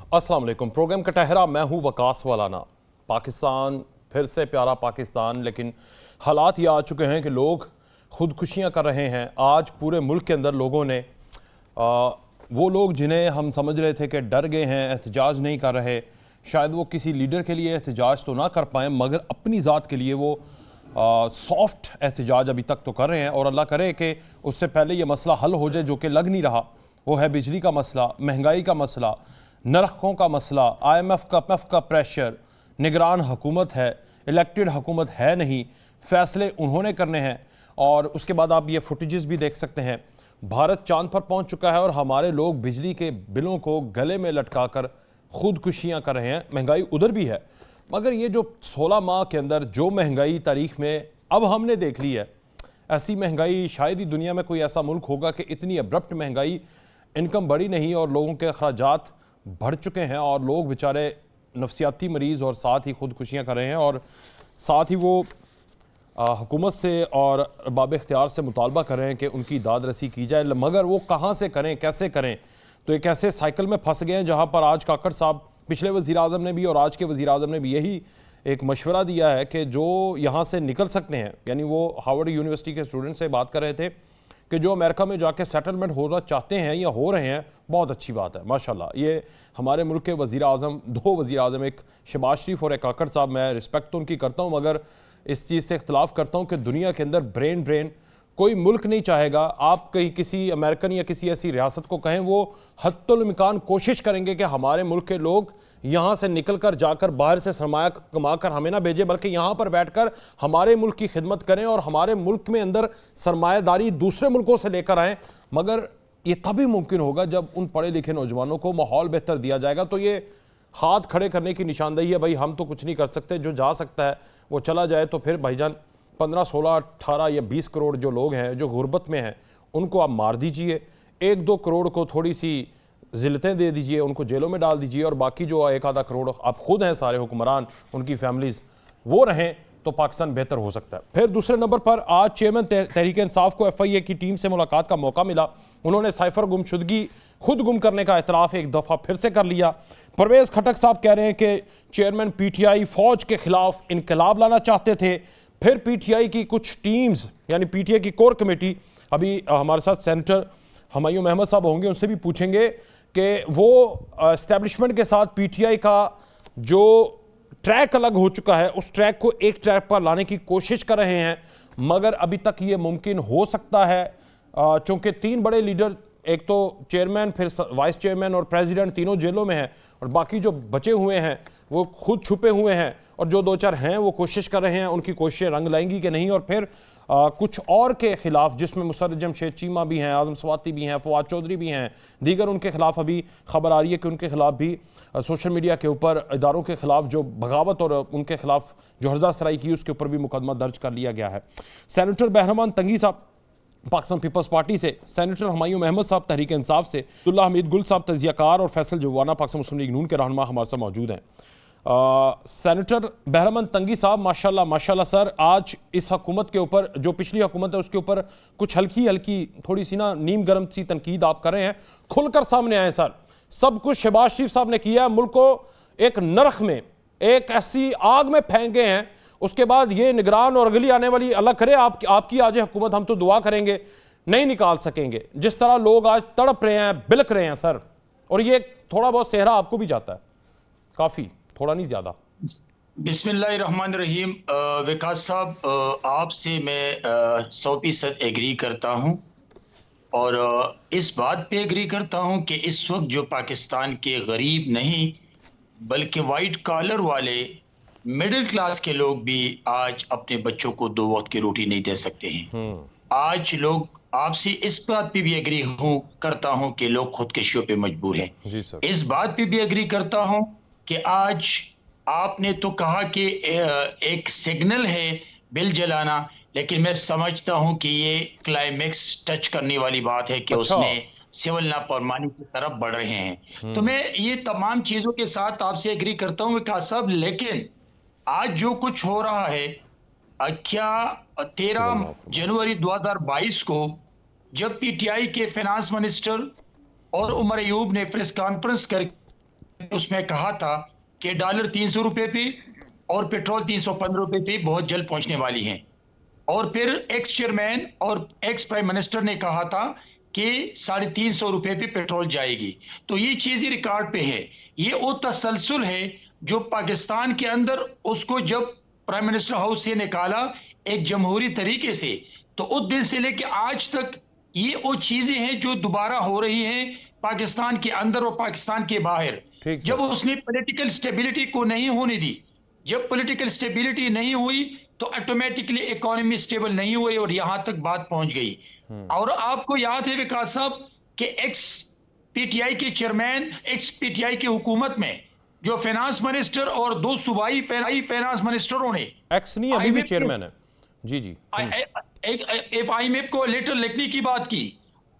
अस्सलाम वालेकुम। प्रोग्राम का टहरा मैं हूँ वकास वालाना। पाकिस्तान फिर से प्यारा पाकिस्तान, लेकिन हालात ये आ चुके हैं कि लोग खुदकुशियाँ कर रहे हैं। आज पूरे मुल्क के अंदर लोगों ने वो लोग जिन्हें हम समझ रहे थे कि डर गए हैं, एहतजाज नहीं कर रहे, शायद वो किसी लीडर के लिए एहतजाज तो ना कर पाएँ मगर अपनी ज़ात के लिए वो सॉफ्ट एहतजाज अभी तक तो कर रहे हैं। और अल्लाह करे कि उससे पहले ये मसला हल हो जाए जो कि लग नहीं रहा। वो है बिजली का मसला, महंगाई का मसला, नरखों का मसला, IMF का प्रेशर, निगरान हुकूमत है, इलेक्टेड हुकूमत है नहीं, फ़ैसले उन्होंने करने हैं। और उसके बाद आप ये फुटेजेस भी देख सकते हैं, भारत चांद पर पहुंच चुका है और हमारे लोग बिजली के बिलों को गले में लटकाकर खुदकुशियां कर रहे हैं। महंगाई उधर भी है, मगर ये जो 16 माह के अंदर जो महंगाई तारीख में अब हमने देख ली है, ऐसी महंगाई शायद ही दुनिया में कोई ऐसा मुल्क होगा कि इतनी अब्रप्ट महंगाई, इनकम बढ़ी नहीं और लोगों के अखराजात बढ़ चुके हैं और लोग बेचारे नफसियाती मरीज़ और साथ ही खुदकुशियाँ कर रहे हैं। और साथ ही वो हुकूमत से और बाब इख्तियार से मुतालबा कर रहे हैं कि उनकी दाद रसी की जाए, मगर वो कहाँ से करें, कैसे करें। तो एक ऐसे साइकिल में फंस गए हैं जहाँ पर आज काकड़ साहब, पिछले वज़ीर आज़म ने भी और आज के वज़ीर आज़म ने भी यही एक मशवरा दिया है कि जो यहाँ से निकल सकते हैं, यानी वो हार्वर्ड यूनिवर्सिटी के स्टूडेंट से बात कर रहे थे कि जो अमेरिका में जाके सेटलमेंट होना चाहते हैं या हो रहे हैं, बहुत अच्छी बात है माशाल्लाह। ये हमारे मुल्क के वज़ीर आज़म, दो वज़ीर आज़म, एक शहबाज शरीफ और एक काकड़ साहब, मैं रिस्पेक्ट तो उनकी करता हूँ मगर इस चीज़ से इख्तलाफ करता हूँ कि दुनिया के अंदर ब्रेन कोई मुल्क नहीं चाहेगा। आप कहीं किसी अमेरिकन या किसी ऐसी रियासत को कहें, वो हत्तुल इम्कान कोशिश करेंगे कि हमारे मुल्क के लोग यहाँ से निकल कर जाकर बाहर से सरमाया कमा कर हमें ना भेजें, बल्कि यहाँ पर बैठकर हमारे मुल्क की खिदमत करें और हमारे मुल्क में अंदर सरमायादारी दूसरे मुल्कों से लेकर आएँ। मगर ये तभी मुमकिन होगा जब उन पढ़े लिखे नौजवानों को माहौल बेहतर दिया जाएगा। तो ये हाथ खड़े करने की निशानदेही है, भाई हम तो कुछ नहीं कर सकते, जो जा सकता है वो चला जाए। तो फिर भाईजान 15, 16, 18 या 20 करोड़ जो लोग हैं जो गुर्बत में हैं, उनको आप मार दीजिए। 1-2 करोड़ को थोड़ी सी जिल्लतें दे दीजिए, उनको जेलों में डाल दीजिए और बाकी जो 1-आधा करोड़ आप खुद हैं सारे हुक्मरान, उनकी फैमिलीज़, वो रहें तो पाकिस्तान बेहतर हो सकता है। फिर दूसरे नंबर पर आज चेयरमैन तहरीक इंसाफ को FIA की टीम से मुलाकात का मौका मिला। उन्होंने साइफर गुमशुदगी खुद गुम करने का एतराफ़ एक दफ़ा फिर से कर लिया। परवेज़ खटक साहब कह रहे हैं कि चेयरमैन PTI फ़ौज के ख़िलाफ़ इनकलाब लाना चाहते थे। फिर PTI की कुछ टीम्स, यानी PTI की कोर कमेटी, अभी हमारे साथ सेनेटर हुमायूं अहमद साहब होंगे, उनसे भी पूछेंगे कि वो एस्टेब्लिशमेंट के साथ PTI का जो ट्रैक अलग हो चुका है, उस ट्रैक को एक ट्रैक पर लाने की कोशिश कर रहे हैं, मगर अभी तक ये मुमकिन हो सकता है चूँकि 3 बड़े लीडर, एक तो चेयरमैन, फिर वाइस चेयरमैन और प्रेसिडेंट, तीनों जेलों में हैं और बाकी जो बचे हुए हैं वो खुद छुपे हुए हैं और जो 2-4 हैं वो कोशिश कर रहे हैं, उनकी कोशिशें रंग लाएंगी कि नहीं। और फिर कुछ और के खिलाफ, जिसमें मुसर्रत जमशेद चीमा भी हैं, आज़म स्वाति भी हैं, फवाद चौधरी भी हैं, दीगर उनके खिलाफ अभी खबर आ रही है कि उनके खिलाफ भी सोशल मीडिया के ऊपर इदारों के खिलाफ जो बगावत और उनके खिलाफ जो हर्जा सराई की, उसके ऊपर भी मुकदमा दर्ज कर लिया गया है। सेनेटर बहरमान तंगी साहब पाकिस्तान पीपल्स पार्टी से, सेनेटर हुमायूं अहमद साहब तहरीक इंसाफ से, अब्दुल्ला हमीद गुल साहब तजियाकार और फैसल जवाना पाकिस्तान मुस्लिम लीग नून के रहनुमा हमारे साथ मौजूद हैं। सेनेटर बहरमान तंगी साहब, माशाल्लाह माशाल्लाह सर, आज इस हुकूमत के ऊपर, जो पिछली हुकूमत है उसके ऊपर कुछ हल्की थोड़ी सी ना नीम गर्म सी तनकीद आप कर रहे हैं, खुलकर सामने आए सर। सब कुछ शहबाज शरीफ साहब ने किया, मुल्क को एक नरख में, एक ऐसी आग में फेंक गए हैं। उसके बाद ये निगरान और अगली आने वाली, अल्लाह करे आपकी आज हुकूमत, हम तो दुआ करेंगे, नहीं निकाल सकेंगे। जिस तरह लोग आज तड़प रहे हैं, बिलक रहे हैं सर, और ये थोड़ा बहुत सेहरा आपको भी जाता है, काफ़ी, थोड़ा नहीं ज़्यादा। बिस्मिल्लाहिर्रहमानिर्रहीम। विकास साहब, आपसे मैं 100% एग्री करता हूं और इस बात पे एग्री करता हूं कि इस वक्त जो पाकिस्तान के गरीब नहीं बल्कि वाइट कॉलर वाले मिडिल क्लास के लोग भी आज अपने बच्चों को 2 वक्त की रोटी नहीं दे सकते हैं। आज लोग, आपसे इस बात पे भी एग्री करता हूं कि लोग खुदकुशियों पे मजबूर हैं। जी सर। इस बात पे भी एग्री करता हूं कि आज आपने तो कहा कि एक सिग्नल है बिल जलाना, लेकिन मैं समझता हूं कि ये क्लाइमेक्स टच करने वाली बात है कि उसने सिविल नाफरमानी की तरफ बढ़ रहे हैं। तो मैं ये तमाम चीजों के साथ आपसे एग्री करता हूं विकास साहब, लेकिन आज जो कुछ हो रहा है, क्या 13 जनवरी 2022 को जब PTI के फाइनेंस मिनिस्टर और उमर अयूब ने प्रेस कॉन्फ्रेंस कर उसमें कहा था कि डॉलर 300 रुपए पे और पेट्रोल 315 रुपए पे बहुत जल्द पहुंचने वाली हैं। और फिर एक्स चेयरमैन और एक्स प्राइम मिनिस्टर ने कहा था कि 350 रुपए पे पेट्रोल जाएगी। तो ये चीजें रिकॉर्ड पे है। ये वो तसलसल है जो पाकिस्तान के अंदर उसको जब प्राइम मिनिस्टर हाउस से निकाला एक जमहूरी तरीके से, तो उस दिन से लेके आज तक ये वो चीजें हैं जो दोबारा हो रही हैं पाकिस्तान के अंदर और पाकिस्तान के बाहर। ठीक जब सर। उसने पॉलिटिकल स्टेबिलिटी को नहीं होने दी, जब पॉलिटिकल स्टेबिलिटी नहीं हुई तो ऑटोमेटिकली इकोनॉमी स्टेबल नहीं हुई और यहां तक बात पहुंच गई। और आपको याद है विकास साहब कि एक्स पीटीआई के चेयरमैन, एक्स पीटीआई की हुकूमत में जो फाइनेंस मिनिस्टर और दो सूबाई फाइनेंस मिनिस्टरों ने एक्स नहीं, अभी भी चेयरमैन है। जी जी। आईएमएफ को लेटर लिखने की बात की,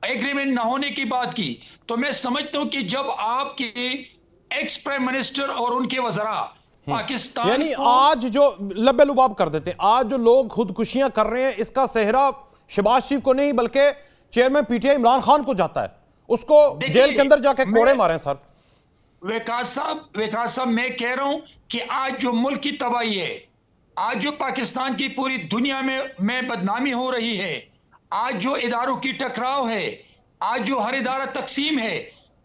एग्रीमेंट ना होने की बात की। तो मैं समझता हूं कि जब आपके एक्स प्राइम मिनिस्टर और उनके वज़रा पाकिस्तान यानी को आज जो लब्बे लुबाब कर देते हैं, आज जो लोग खुदकुशियां कर रहे हैं, इसका सेहरा शहबाज शरीफ को नहीं बल्कि चेयरमैन पीटीआई इमरान खान को जाता है। उसको जेल के अंदर जाके कोड़े मारे हैं सर। विकास साहब मैं कह रहा हूं कि आज जो मुल्क की तबाही है, आज जो पाकिस्तान की पूरी दुनिया में बदनामी हो रही है, आज जो इदारों की टकराव है, आज जो हर इदारा तकसीम है,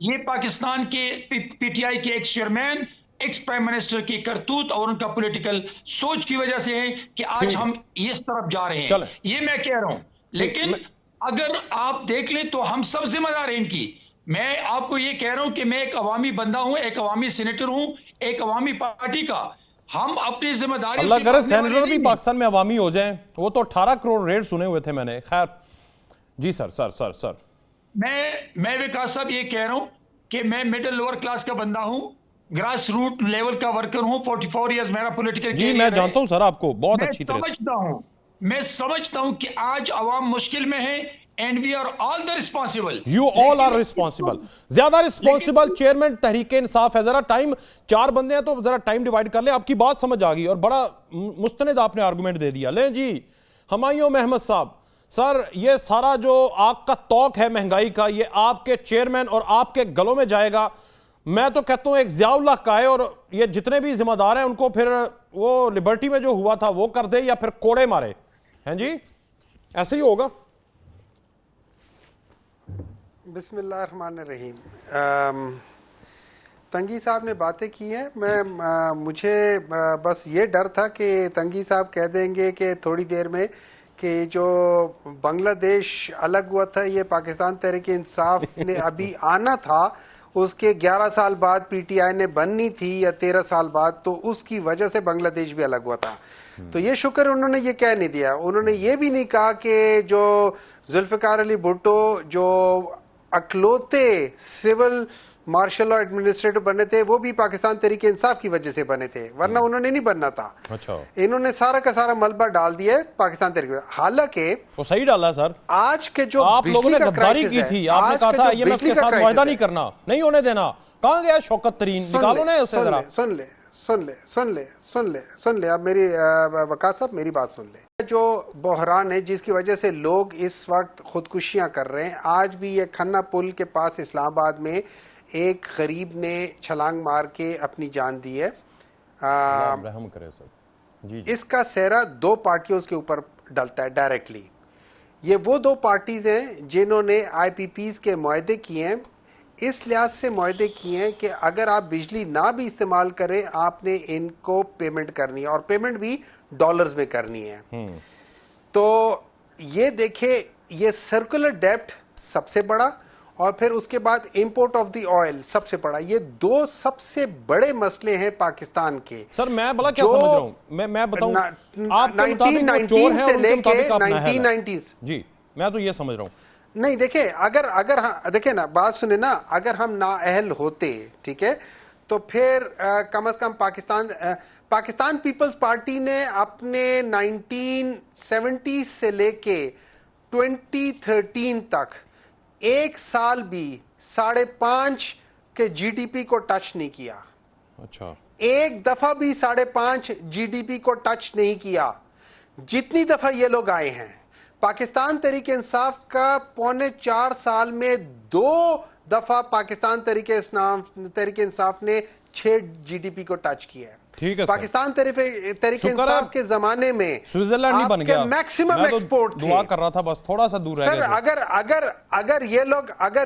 ये पाकिस्तान के पीटीआई के x chairman, ex prime minister की करतूत और उनका पॉलिटिकल सोच की वजह से है कि आज हम इस तरफ जा रहे हैं। ये मैं कह रहा हूं। लेकिन अगर आप देख लें तो हम सब जिम्मेदार हैं इनकी। मैं आपको ये कह रहा हूं कि मैं एक अवामी बंदा हूं, एक अवामी सीनेटर हूं, एक अवामी पार्टी का। हम अपनी जिम्मेदारी, अल्लाह करे सेनेटर भी पाकिस्तान में अवामी हो जाएं। वो तो 18 करोड़ रेट सुने हुए थे मैंने। खैर जी सर सर सर सर मैं विकास साहब ये कह रहा हूं कि मैं मिडिल लोअर क्लास का बंदा हूं, ग्रास रूट लेवल का वर्कर हूं। 44 इयर्स मेरा पॉलिटिकल जी, मैं जानता हूं सर आपको बहुत अच्छी तरह से। मैं समझता हूं कि आज अवाम मुश्किल में है and we are all the responsible. You all are responsible. ज्यादा रिस्पॉन्सिबल चेयरमैन तहरीक इंसाफ है। जरा टाइम, 4 बंदे हैं तो जरा टाइम डिवाइड कर ले। आपकी बात समझ आ गई और बड़ा मुस्तनद आपने आर्गुमेंट दे दिया। ले जी हुमायूं अहमद साहब, सर ये सारा जो आपका तौक है महंगाई का, ये आपके चेयरमैन और आपके गलों में जाएगा। मैं तो कहता हूं एक ज़ियाउल्लाह का है और ये जितने भी जिम्मेदार हैं उनको फिर वो लिबर्टी में जो हुआ था वो कर दे या फिर कोड़े मारे। हैं जी, ऐसे ही होगा। बिस्मिल्लाहिर्रहमानिर्रहीम। तंगी साहब ने बातें की हैं। मुझे बस ये डर था कि तंगी साहब कह देंगे कि थोड़ी देर में कि जो बांग्लादेश अलग हुआ था ये पाकिस्तान तहरीक इंसाफ ने अभी आना था, उसके 11 साल बाद पीटीआई ने बननी थी या 13 साल बाद, तो उसकी वजह से बांग्लादेश भी अलग हुआ था। तो ये शुक्र उन्होंने ये कह नहीं दिया। उन्होंने ये भी नहीं कहा कि जो जुल्फिकार अली भुट्टो जो अकलौते सिविल मार्शल और एडमिनिस्ट्रेटर बने थे वो भी पाकिस्तान तहरीक इंसाफ की वजह से बने थे, वरना उन्होंने नहीं बनना था। अच्छा, इन्होंने सारा का सारा मलबा डाल दिया पाकिस्तान तहरीक। हालांकि वो सही डाला सर। आज के जो आप लोगों ने गद्दारी की थी, आपने कहा था IMF के साथ मुआहदा नहीं करना, नहीं होने देना। कहां गया शौकत तरीन? निकालो ना उसे जरा। सुन ले अब मेरी वकास साहब मेरी बात सुन ले। जो बहरान है जिसकी वजह से लोग इस वक्त खुदकुशियां कर रहे हैं, आज भी ये खन्ना पुल के पास इस्लामाबाद में एक गरीब ने छलांग मार के अपनी जान दी है। रहम करे सर। जी जी। इसका सेहरा 2 पार्टियों के ऊपर डलता है डायरेक्टली। ये वो 2 पार्टीज हैं जिन्होंने IPPs के मुआहदे किए हैं। इस लिहाज से मुआहदे किए हैं कि अगर आप बिजली ना भी इस्तेमाल करें आपने इनको पेमेंट करनी है और पेमेंट भी डॉलर्स में करनी है। तो ये देखे, ये सर्कुलर डेब्ट सबसे बड़ा और फिर उसके बाद इंपोर्ट ऑफ द ऑयल सबसे बड़ा, ये 2 सबसे बड़े मसले हैं पाकिस्तान के। सर मैं भला क्या समझ रहा हूं, मैं बताऊं आपके मुताबिक वो चोर है और उनके मुताबिक आप नाअहल हैं। 1990s जी, मैं तो ये समझ रहा हूं। नहीं देखे, अगर देखे ना, बात सुने ना, अगर हम नाअहल होते, ठीक है, तो फिर कम से कम पाकिस्तान पीपल्स पार्टी ने अपने 1970 से लेके 2013 तक 1 साल भी 5.5 के GDP को टच नहीं किया। अच्छा, एक दफा भी 5.5 GDP को टच नहीं किया। जितनी दफा ये लोग आए हैं, पाकिस्तान तहरीक इंसाफ का 3.25 साल में 2 दफा पाकिस्तान तहरीक इंसाफ ने 6 जीडीपी को टच किया है। ठीक है पाकिस्तान तहरीक इंसाफ के जमाने में स्विट्जरलैंड नहीं बन गया। मैक्सिमम एक्सपोर्ट दुआ कर रहा था, बस थोड़ा सा दूर रह सर। अगर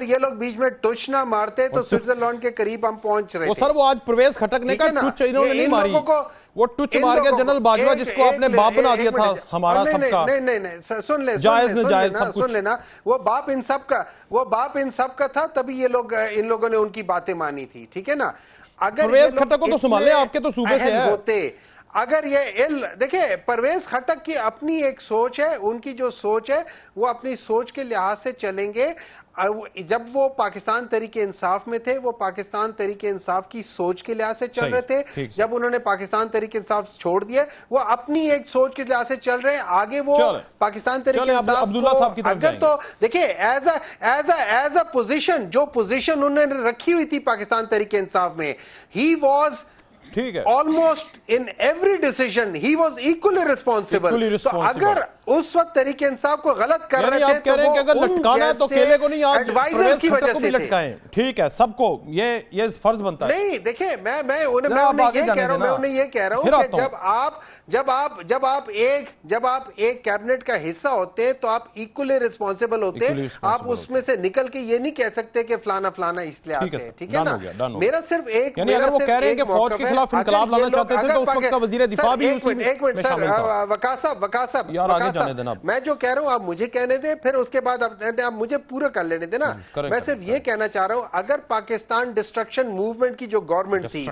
ये लोग बीच में टुच ना मारते तो स्विट्जरलैंड के करीब हम पहुंच रहे थे। सर वो आज प्रवेश खटकने का टुच इन्होंने नहीं मारी, वो टुच मार के जनरल बाजवा जिसको आपने बाप बना दिया था हमारा सबका। नहीं, सुन लेना, वो बाप इन सब का था, तभी ये लोग इन लोगों ने उनकी बातें मानी थी। ठीक है ना। अगर परवेज खट्टक को तो संभाले, आपके तो सूबे से है। होते अगर ये देखिए, परवेज खट्टक की अपनी एक सोच है, उनकी जो सोच है वो अपनी सोच के लिहाज से चलेंगे। जब वो पाकिस्तान तहरीके इंसाफ में थे, वो पाकिस्तान तहरीके इंसाफ की सोच के लिहाज से चल रहे थे। जब उन्होंने पाकिस्तान तहरीके इंसाफ छोड़ दिया, वो अपनी एक सोच के लिहाज से चल रहे हैं। आगे वो पाकिस्तान तहरीके इंसाफ अब्दुल्ला साहब की तरफ अगर तो देखिए एज अ पोजीशन, जो पोजीशन उन्होंने रखी हुई थी पाकिस्तान तहरीके इंसाफ में, ही वॉज ठीक है almost in every decision he was equally responsible. तो अगर उस वक्त तहरीके इंसाफ को गलत कर रहे थे तो वो अगर लटकाना है तो केले को नहीं, आज एडवाइजर्स की वजह से लटकाएं। ठीक है, सबको ये फर्ज बनता है। नहीं देखिए, मैं उन्हें ये कह रहा हूं कि जब आप एक कैबिनेट का हिस्सा होते हैं तो आप इक्वली रिस्पॉन्सिबल होते हैं। आप उसमें से निकल के ये नहीं कह सकते कि फलाना फलाना इस लिहाज से। ठीक है ना। मेरा सिर्फ एक, अगर वो कह रहे हैं कि फौज के खिलाफ इनकलाब लाना चाहते थे तो उस वक्त का वजीर दिफा भी एक मिनट सर, वकास साहब, मैं जो कह रहा हूं आप मुझे कहने दें, फिर उसके बाद आप मुझे पूरा कर लेने देना। मैं सिर्फ ये कहना चाह रहा हूं, अगर पाकिस्तान डिस्ट्रक्शन मूवमेंट की जो गवर्नमेंट थी,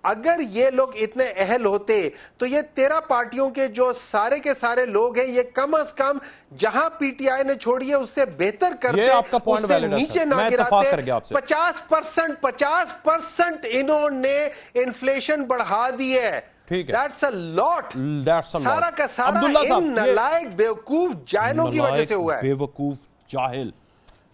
अगर ये लोग इतने अहल होते तो ये 13 पार्टियों के जो सारे के सारे लोग हैं, ये कम से कम जहां पीटीआई ने छोड़ी है उससे बेहतर करते, आपका पॉइंट वैलिड है, नीचे ना गिराते। 50% इन्होंने इन्फ्लेशन बढ़ा दी है। ठीक है, That's a lot. सारा का सारा इन नालायक बेवकूफ जाहिलों की वजह से हुआ है। बेवकूफ जाहिल।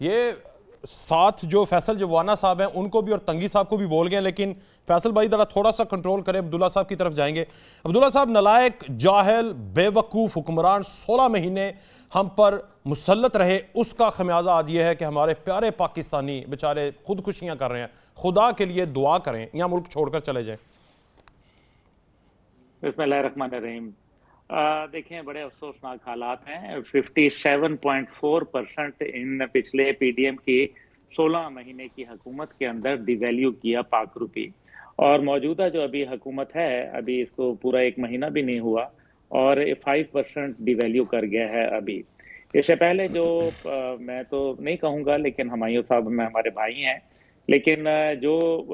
ये साथ जो फैसल जवाना साहब हैं उनको भी और तंगी साहब को भी बोल गए, लेकिन फैसल भाई जरा थोड़ा सा कंट्रोल करें, अब्दुल्ला साहब की तरफ जाएंगे। अब्दुल्ला साहब, नलायक जाहिल बेवकूफ हुक्मरान 16 महीने हम पर मुसल्लत रहे, उसका खमियाजा आज ये है कि हमारे प्यारे पाकिस्तानी बेचारे खुदकुशियां कर रहे हैं। खुदा के लिए दुआ करें, यहाँ मुल्क छोड़कर चले जाएं। बिस्मिल्लाहिर्रहमानिर्रहीम। देखें, बड़े अफसोसनाक हालात हैं। 57.4% इन पिछले पीडीएम की 16 महीने की हुकूमत के अंदर डिवैल्यू किया पाक रुपी, और मौजूदा जो अभी हुकूमत है, अभी इसको पूरा 1 महीना भी नहीं हुआ और 5% डिवैल्यू कर गया है। अभी इससे पहले जो मैं तो नहीं कहूँगा, लेकिन हुमायूं साहब में हमारे भाई हैं, लेकिन जो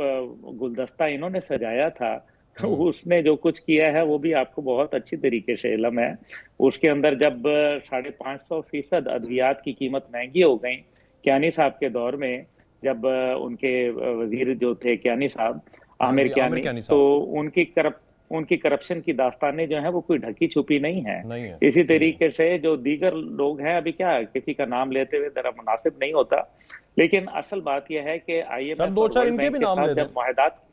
गुलदस्ता इन्होंने सजाया था उसने जो कुछ किया है वो भी आपको बहुत अच्छी तरीके से इल्म है। उसके अंदर जब 550% अद्वियात की कीमत महंगी हो गई कियानी साहब के दौर में, जब उनके वजीर जो थे कियानी साहब, आमिर कियानी, तो उनकी करप्शन की दास्तानें जो है वो कोई ढकी छुपी नहीं है। इसी तरीके से जो दीगर लोग हैं, अभी क्या किसी का नाम लेते हुए जरा मुनासिब नहीं होता, लेकिन असल बात यह है कि IMF जब मुआहदात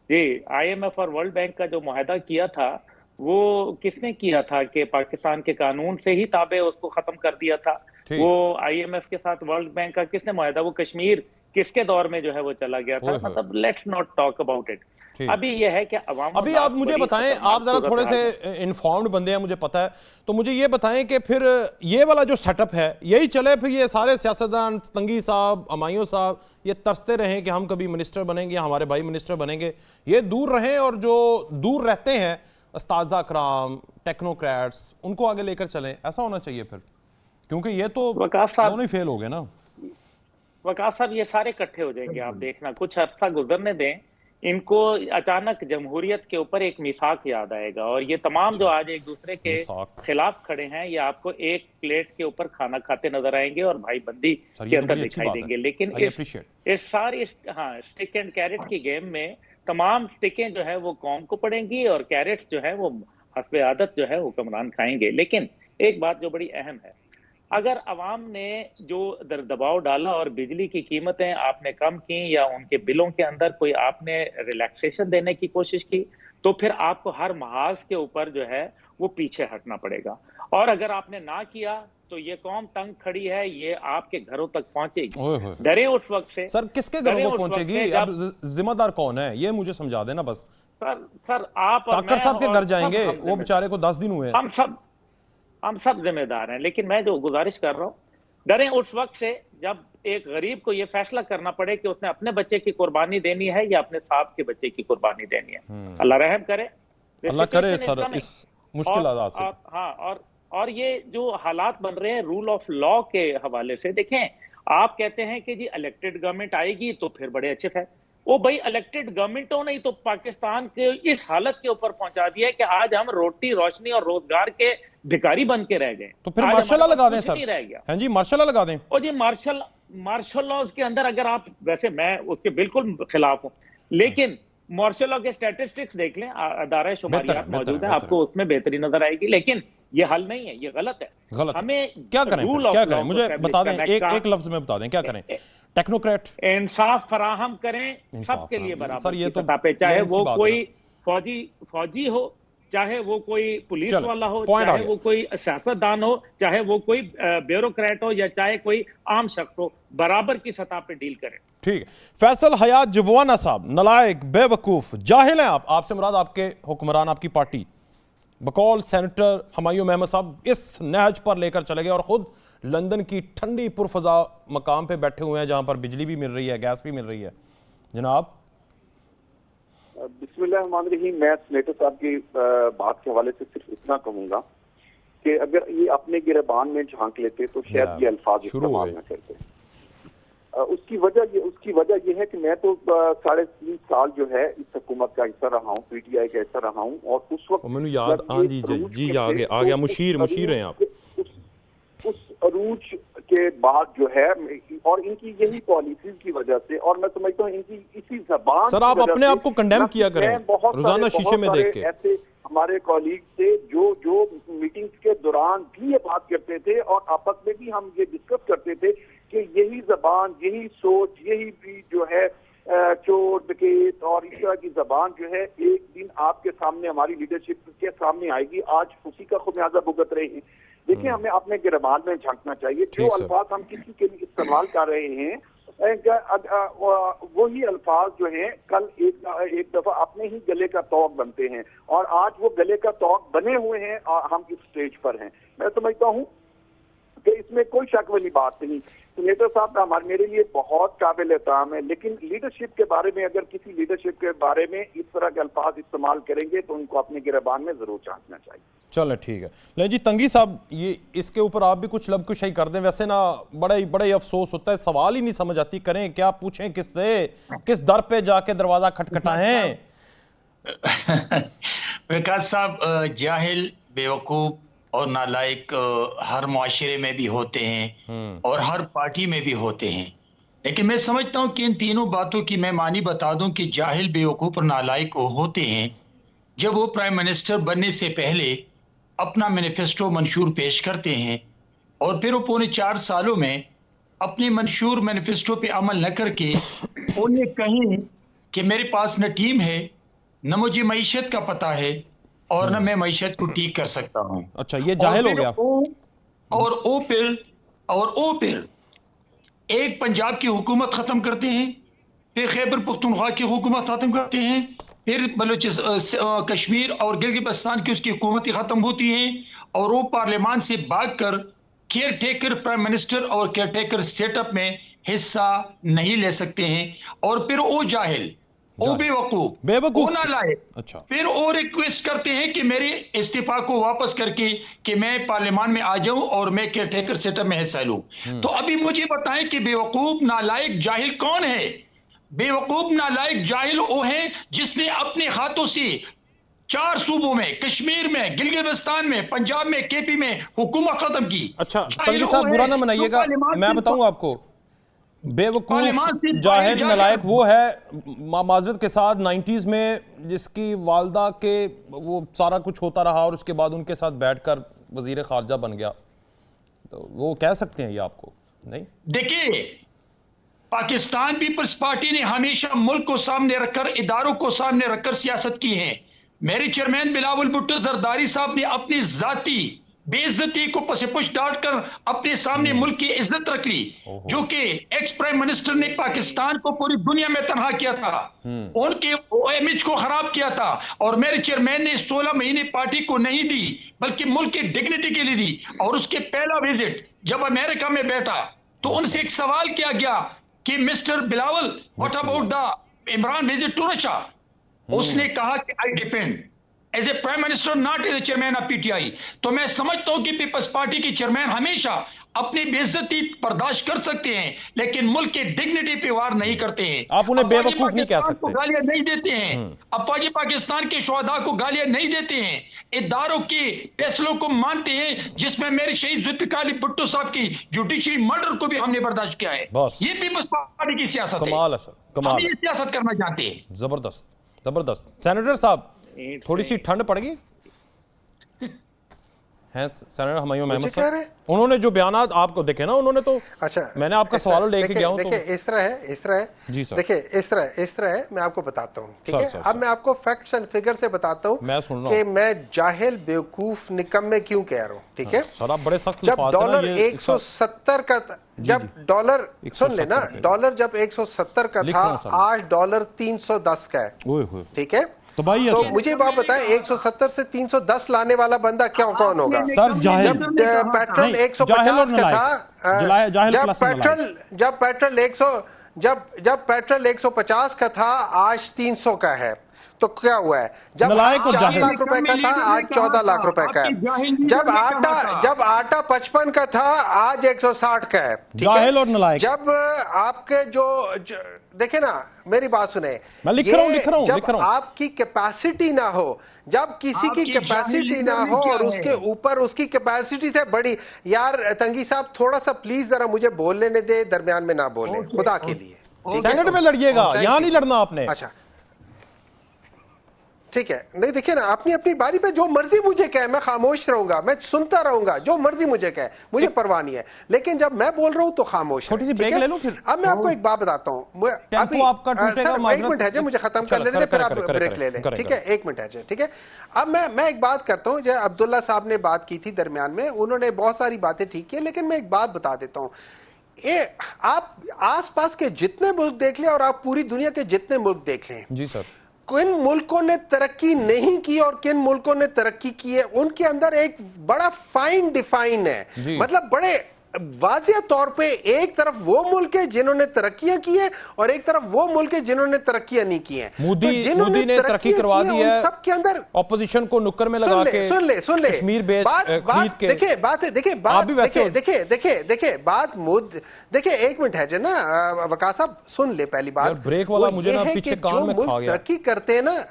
IMF और वर्ल्ड बैंक का जो मुआहदा किया था, वो किसने किया था कि पाकिस्तान के कानून से ही ताबे उसको खत्म कर दिया था। वो IMF के साथ वर्ल्ड बैंक का किसने मुआहदा, वो कश्मीर किसके दौर में जो है वो चला गया था। मतलब let's not talk about it. अभी ये है कि अभी आप मुझे बताएं, आप जरा थोड़े से इन्फॉर्म्ड बंदे हैं, मुझे पता है, तो मुझे ये बताएं कि फिर ये वाला जो सेटअप है यही चले, फिर ये सारे सियासतदान तंगी साहब, हुमायूं साहब ये तरसते रहें कि हम कभी मिनिस्टर बनेंगे, हमारे भाई मिनिस्टर बनेंगे, ये दूर रहें, और जो दूर रहते हैं अस्ताज़ा कराम, टेक्नोक्रेट्स, उनको आगे लेकर चलें, ऐसा होना चाहिए फिर, क्योंकि ये तो दोनों ही फेल हो गए ना। वकास साहब, ये सारे इकट्ठे हो जाएंगे, आप देखना, कुछ अर्सा गुजरने दें इनको। अचानक जमहूरियत के ऊपर एक मिसाक याद आएगा, और ये तमाम जो आज एक दूसरे के खिलाफ खड़े हैं, ये आपको एक प्लेट के ऊपर खाना खाते नजर आएंगे और भाई बंदी के अंदर दिखाई देंगे। लेकिन इस सारी स्टिक एंड कैरेट की गेम में तमाम स्टिकें जो है वो कौम को पड़ेंगी और कैरेट्स जो है वो हस्बे आदत जो है हुक्मरान खाएंगे। लेकिन एक बात जो बड़ी अहम है, अगर अवाम ने जो दबाव डाला और बिजली की कीमतें आपने कम की या उनके बिलों के अंदर कोई आपने रिलैक्सेशन देने की कोशिश की, तो फिर आपको हर महाज के ऊपर जो है वो पीछे हटना पड़ेगा। और अगर आपने ना किया तो ये कौम तंग खड़ी है, ये आपके घरों तक पहुंचेगी। ओए होए। डरे उस वक्त से सर किसके डरे घरों को उस वक्त पहुंचेगी? से अब जिम्मेदार कौन है ये मुझे समझा देना बस। सर आप और काकर मैं साहब के और घर सब जाएंगे, हम वो जिम्मेदार बेचारे को 10 दिन हुए हैं। हम सब जिम्मेदार हैं। लेकिन मैं जो गुजारिश कर रहा हूं, डरे उस वक्त से जब एक गरीब को यह फैसला करना पड़े कि उसने अपने बच्चे की कुर्बानी देनी है या अपने साहब के बच्चे की कुर्बानी देनी है। अल्लाह रहम करे, अल्लाह करे Situation is सर coming। इस मुश्किल हालात से। हाँ, और ये जो हालात बन रहे हैं रूल ऑफ लॉ के हवाले से, देखें आप कहते हैं कि जी इलेक्टेड गवर्नमेंट आएगी तो फिर बड़े अच्छे है। वो भाई इलेक्टेड गवर्नमेंटों ने तो पाकिस्तान के इस हालत के ऊपर पहुंचा दिया है कि आज हम रोटी रोशनी और रोजगार के भिखारी बन के रह गए। तो फिर आज मार्शल हमारे लगा पास दें कुछ सर। नहीं रह गया। हैं जी, मार्शल लगा दें। और जी मार्शल लॉज के अंदर अगर आप, वैसे मैं उसके बिल्कुल खिलाफ हूं, लेकिन मार्शल लॉ के स्टैटिस्टिक्स देख लें, अदारा शुमारियात मौजूद है, आपको उसमें बेहतरी नजर आएगी। लेकिन ये हल नहीं है, ये गलत है। गलत हमें क्या करें? रूल ऑफ क्या लॉ करें? को मुझे establish बता दें, करना है। एक लफ्ज में बता दें क्या करें? टेक्नोक्रेट इंसाफ फराहम करें सबके लिए सर, बराबर ये की तो सतह पे, चाहे मेन सी वो बात है कोई फौजी हो, चाहे वो कोई पुलिस चलो, वाला हो, point आ चाहे गया। वो कोई सियासतदान हो, चाहे वो कोई ब्यूरोक्रेट हो, या चाहे कोई आम शख्स हो, बराबर की सतह पे डील करें। ठीक है। फैसल हयात जिबवाना साहब, नलायक, बेवकूफ, जाहिल हैं आप। आपसे मुराद आपके हुक्मरान, आपकी पार्टी। बकौल सेनेटर हुमायूं अहमद साहब इस नहज पर लेकर चले गए और खुद लंदन की ठंडी पुरफजा मकाम पे बैठे हुए हैं जहां पर बिजली भी मिल रही है, गैस भी मिल रही है। जनाब बिस्मिल्लाहिर्रहमानिर्रहीम। मैं सेनेटर साहब की बात के हवाले से सिर्फ इतना कहूंगा कि अगर ये अपने गिरबान में झांक लेते तो शायद ये अल्फाज इस्तेमाल न करते। उसकी वजह ये है कि मैं तो 3.5 साल जो है इस हुकूमत का हिस्सा रहा हूँ, पीटीआई का हिस्सा रहा हूँ, और उस वक्त मैंने याद, हाँ जी आगे आ गया, मुशीर हैं आप। उस अरूज के बाद जो है, और इनकी यही पॉलिसीज की वजह से, और मैं समझता हूँ इनकी इसी जबान सर, आप अपने आप को कंडेम किया करें रोजाना शीशे में देख के। ऐसे हमारे कॉलीग थे जो मीटिंग्स के दौरान भी ये बात करते थे और आपस में भी हम ये डिस्कस करते थे कि यही जबान, यही सोच, यही भी जो है चोर डकैत और इस तरह की जबान जो है एक दिन आपके सामने, हमारी लीडरशिप के सामने आएगी। आज उसी का खुमियाजा भुगत रहे हैं। देखिए, हमें अपने गिरबान में झांकना चाहिए। जो अल्फाज हम किसी के लिए इस्तेमाल कर रहे हैं, वही अल्फाज जो हैं कल एक दफा अपने ही गले का तौक बनते हैं, और आज वो गले का तौक बने हुए हैं और हम इस स्टेज पर हैं। मैं समझता हूँ कि इसमें कोई शक वाली बात नहीं। सेनेटर साहब मेरे लिए बहुत काबिल एहतराम है, लेकिन लीडरशिप के बारे में, अगर किसी लीडरशिप के बारे में इस तरह के अल्फाज इस्तेमाल करेंगे तो उनको अपने गिरबान में जरूर झांकना चाहिए। चलें ठीक है। नहीं जी तंगी साहब, ये इसके ऊपर आप भी कुछ लबकुशाई कर दें। वैसे ना बड़ा ही अफसोस होता है, सवाल ही नहीं समझ आती, करें क्या, पूछें किससे, किस दर पे जाके दरवाजा खटखटाएं। विकास साहब, जाहिल, बेवकूफ और नालायक हर मुआशरे में भी होते हैं और हर पार्टी में भी होते हैं। लेकिन मैं समझता हूं कि इन तीनों बातों की मैं मानी बता दूं कि जाहिल, बेवकूफ और नालायक वो होते हैं जब वो प्राइम मिनिस्टर बनने से पहले अपना मैनिफेस्टो मंशूर पेश करते हैं और फिर वो पौने 4 सालों में अपने मंशूर मैनिफेस्टो पे अमल न करके उन्हें कहें कि मेरे पास न टीम है, न मुझे मईशत का पता है और न मैं मईशत को ठीक कर सकता हूं। अच्छा, ये जाहिल हो गया। और फिर एक पंजाब की हुकूमत खत्म करते हैं, फिर खैबर पख्तूनख्वा की हुकूमत खत्म करते हैं, फिर कश्मीर और गिलगित-बल्तिस्तान की उसकी हुकूमतें खत्म होती हैं और वो पार्लियामान से भागकर केयर टेकर प्राइम मिनिस्टर और केयर टेकर सेटअप में हिस्सा नहीं ले सकते हैं। और फिर वो जाहिल, वो बेवकूफ, वो नालायक, अच्छा, फिर वो रिक्वेस्ट करते हैं कि मेरे इस्तीफा को वापस करके कि मैं पार्लियामान में आ जाऊं और मैं केयर टेकर सेटअप में हिस्सा लूं। तो अभी मुझे बताएं कि बेवकूफ, नालायक, जाहिल कौन है? बेवकूफ, नालायक, जाहिल वो है जिसने अपने हाथों से 4 सूबों में, कश्मीर में, गिलगित-बल्तिस्तान में, पंजाब में, केपी में हुकूमत खत्म की। अच्छा तंगी साहब, बुरा ना मनाइएगा, मैं बताऊं आपको, बेवकूफ, जाहिल, नालायक वो है माजरत के साथ 90s में जिसकी वालदा के वो सारा कुछ होता रहा और उसके बाद उनके साथ बैठकर वजीर खारजा बन गया, तो वो कह सकते हैं ये आपको? नहीं, देखिए, पाकिस्तान पीपल्स पार्टी ने हमेशा मुल्क को सामने रखकर, इदारों को सामने रखकर सियासत की है। मेरे चेयरमैन बिलावल भुट्टो जरदारी साहब ने अपनी जाती बेइज्जती को पसेपुश डालकर अपने सामने मुल्क की इज्जत रख ली, जो कि एक्स प्राइम मिनिस्टर ने पाकिस्तान को पूरी दुनिया में तनहा किया था, उनके इमेज को खराब किया था। और मेरे चेयरमैन ने 16 महीने पार्टी को नहीं दी बल्कि मुल्क की डिग्निटी के लिए दी। और उसके पहला विजिट जब अमेरिका में बैठा तो उनसे एक सवाल किया गया कि mister Bilawal, what about the Imran visit to Russia? उसने कहा कि I depend as a prime minister, not as a chairman of PTI. तो मैं समझता हूं कि पीपल्स पार्टी के चेयरमैन हमेशा अपनी बेइज्जती बर्दाश्त कर सकते हैं लेकिन मुल्क के डिग्निटी पे वार नहीं करते हैं। आप उन्हें बेवकूफ नहीं कह सकते। गालियां नहीं देते हैं, अफवाजी पाकिस्तान के शोहदा को गालियां नहीं देते हैं, इदारों के फैसलों को मानते हैं, जिसमें मेरे शहीद जुल्फिकार अली भुट्टो साहब की जुडिशरी मर्डर को भी हमने बर्दाश्त किया है। ये पीपल्स पार्टी की सियासत है। कमाल है सर, कमाल। हम ये सियासत करना चाहते हैं। जबरदस्त, जबरदस्त। सेनेटर साहब, थोड़ी सी ठंड पड़ गई है? सेनेटर हुमायूं अहमद साहब, उन्होंने जो बयानात आपको देखे ना, उन्होंने तो, अच्छा, मैंने आपका सवाल लेके गया हूं। देखिए इस तरह है जी सर। देखिए इस तरह है, मैं आपको बताता हूँ, ठीक है? अब मैं आपको फैक्ट्स एंड फिगर से बताता हूँ कि मैं जाहिल बेवकूफ निकम्मे क्यों कह रहा हूँ, ठीक है? सर आप बड़े सख्त जब डॉलर 170 का, जब डॉलर, सुन लेना, डॉलर जब 170 का था, आज डॉलर 310 का है, ठीक है? तो भाई तो मुझे बात बताएं, 170 से 310 लाने वाला बंदा क्या कौन होगा? सर जाहिल। जब पेट्रोल 150 का था, जब पेट्रोल 150 का था, आज 300 का है, तो क्या हुआ है? जब 4 लाख रुपए का था, आज 14 लाख रुपए का है। जब आटा 55 का था, आज 160 का है, ठीक है? जब आपके जो देखे ना, मेरी बात सुने, मैं लिख रहा हूं। जब आपकी कैपेसिटी ना हो, जब किसी की कैपेसिटी ना हो और उसके ऊपर उसकी कैपेसिटी से बड़ी, यार तंगी साहब थोड़ा सा प्लीज जरा मुझे बोल लेने दे, दरमियान में ना बोले, खुदा के लिए। सेनेट में लड़िएगा, यहां नहीं लड़ना आपने। अच्छा ठीक है, नहीं देखिए ना, अपनी अपनी बारी पे जो मर्जी मुझे कहे, मैं खामोश रहूंगा, मैं सुनता रहूंगा, जो मर्जी मुझे कहे, मुझे परवाह नहीं है, लेकिन जब मैं बोल रहा हूं तो खामोश। छोटी सी ब्रेक ले लो फिर। अब मैं आपको एक बात बताता हूं, अभी सर 1 मिनट है जो मुझे खत्म कर लेने दे, फिर आप ब्रेक ले लें, ठीक है? 1 मिनट है, ठीक है? अब मैं एक बात करता हूं, जो अब्दुल्ला साहब ने बात की थी दरमियान में, उन्होंने बहुत सारी बातें ठीक की, लेकिन मैं एक बात बता देता हूं, आप आसपास के जितने मुल्क देख लें और आप पूरी दुनिया के जितने मुल्क देख लें, जी सर, किन मुल्कों ने तरक्की नहीं की और किन मुल्कों ने तरक्की की है, उनके अंदर एक बड़ा फाइन डिफाइन है, मतलब बड़े वाज़िया तौर पे एक तरफ वो मुल्क है जिन्होंने तरक्कियां की है और एक तरफ वो मुल्क है जिन्होंने तरक्कियां नहीं की हैं। मोदी ने तरक्की करवा दी है, सबके अंदर ऑपोजिशन को नुक्कर में लगा के, सुन ले कश्मीर बेच खरीद के, देखिए बात मोदी, देखिए 1 मिनट है जो ना वकास साहब, सुन ले, पहली बात ब्रेक वाला मुझे ना पीछे कान में खा गया। तरक्की करते हैं ना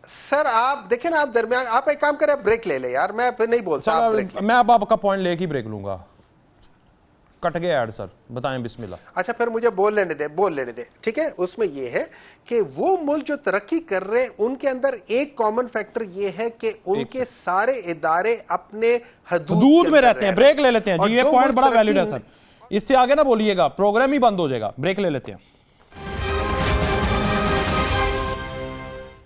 सर, आप देखें ना, आप दरमियान, आप एक काम करें, ब्रेक ले ले यार, मैं फिर नहीं बोलता। मैं अब आपका पॉइंट लेके ब्रेक लूंगा। कट गया ऐड सर, बताएं बिस्मिल्लाह। अच्छा फिर मुझे बोल लेने दे, ठीक है? उसमें ये है कि वो मुल्क जो तरक्की कर रहे हैं, उनके अंदर एक कॉमन फैक्टर ये है कि उनके सारे इदारे अपने हदूद में रहते हैं। ब्रेक ले लेते हैं जी, ये पॉइंट बड़ा वैलिड है सर, इससे आगे ना बोलिएगा, प्रोग्राम ही बंद हो जाएगा। ब्रेक ले लेते हैं,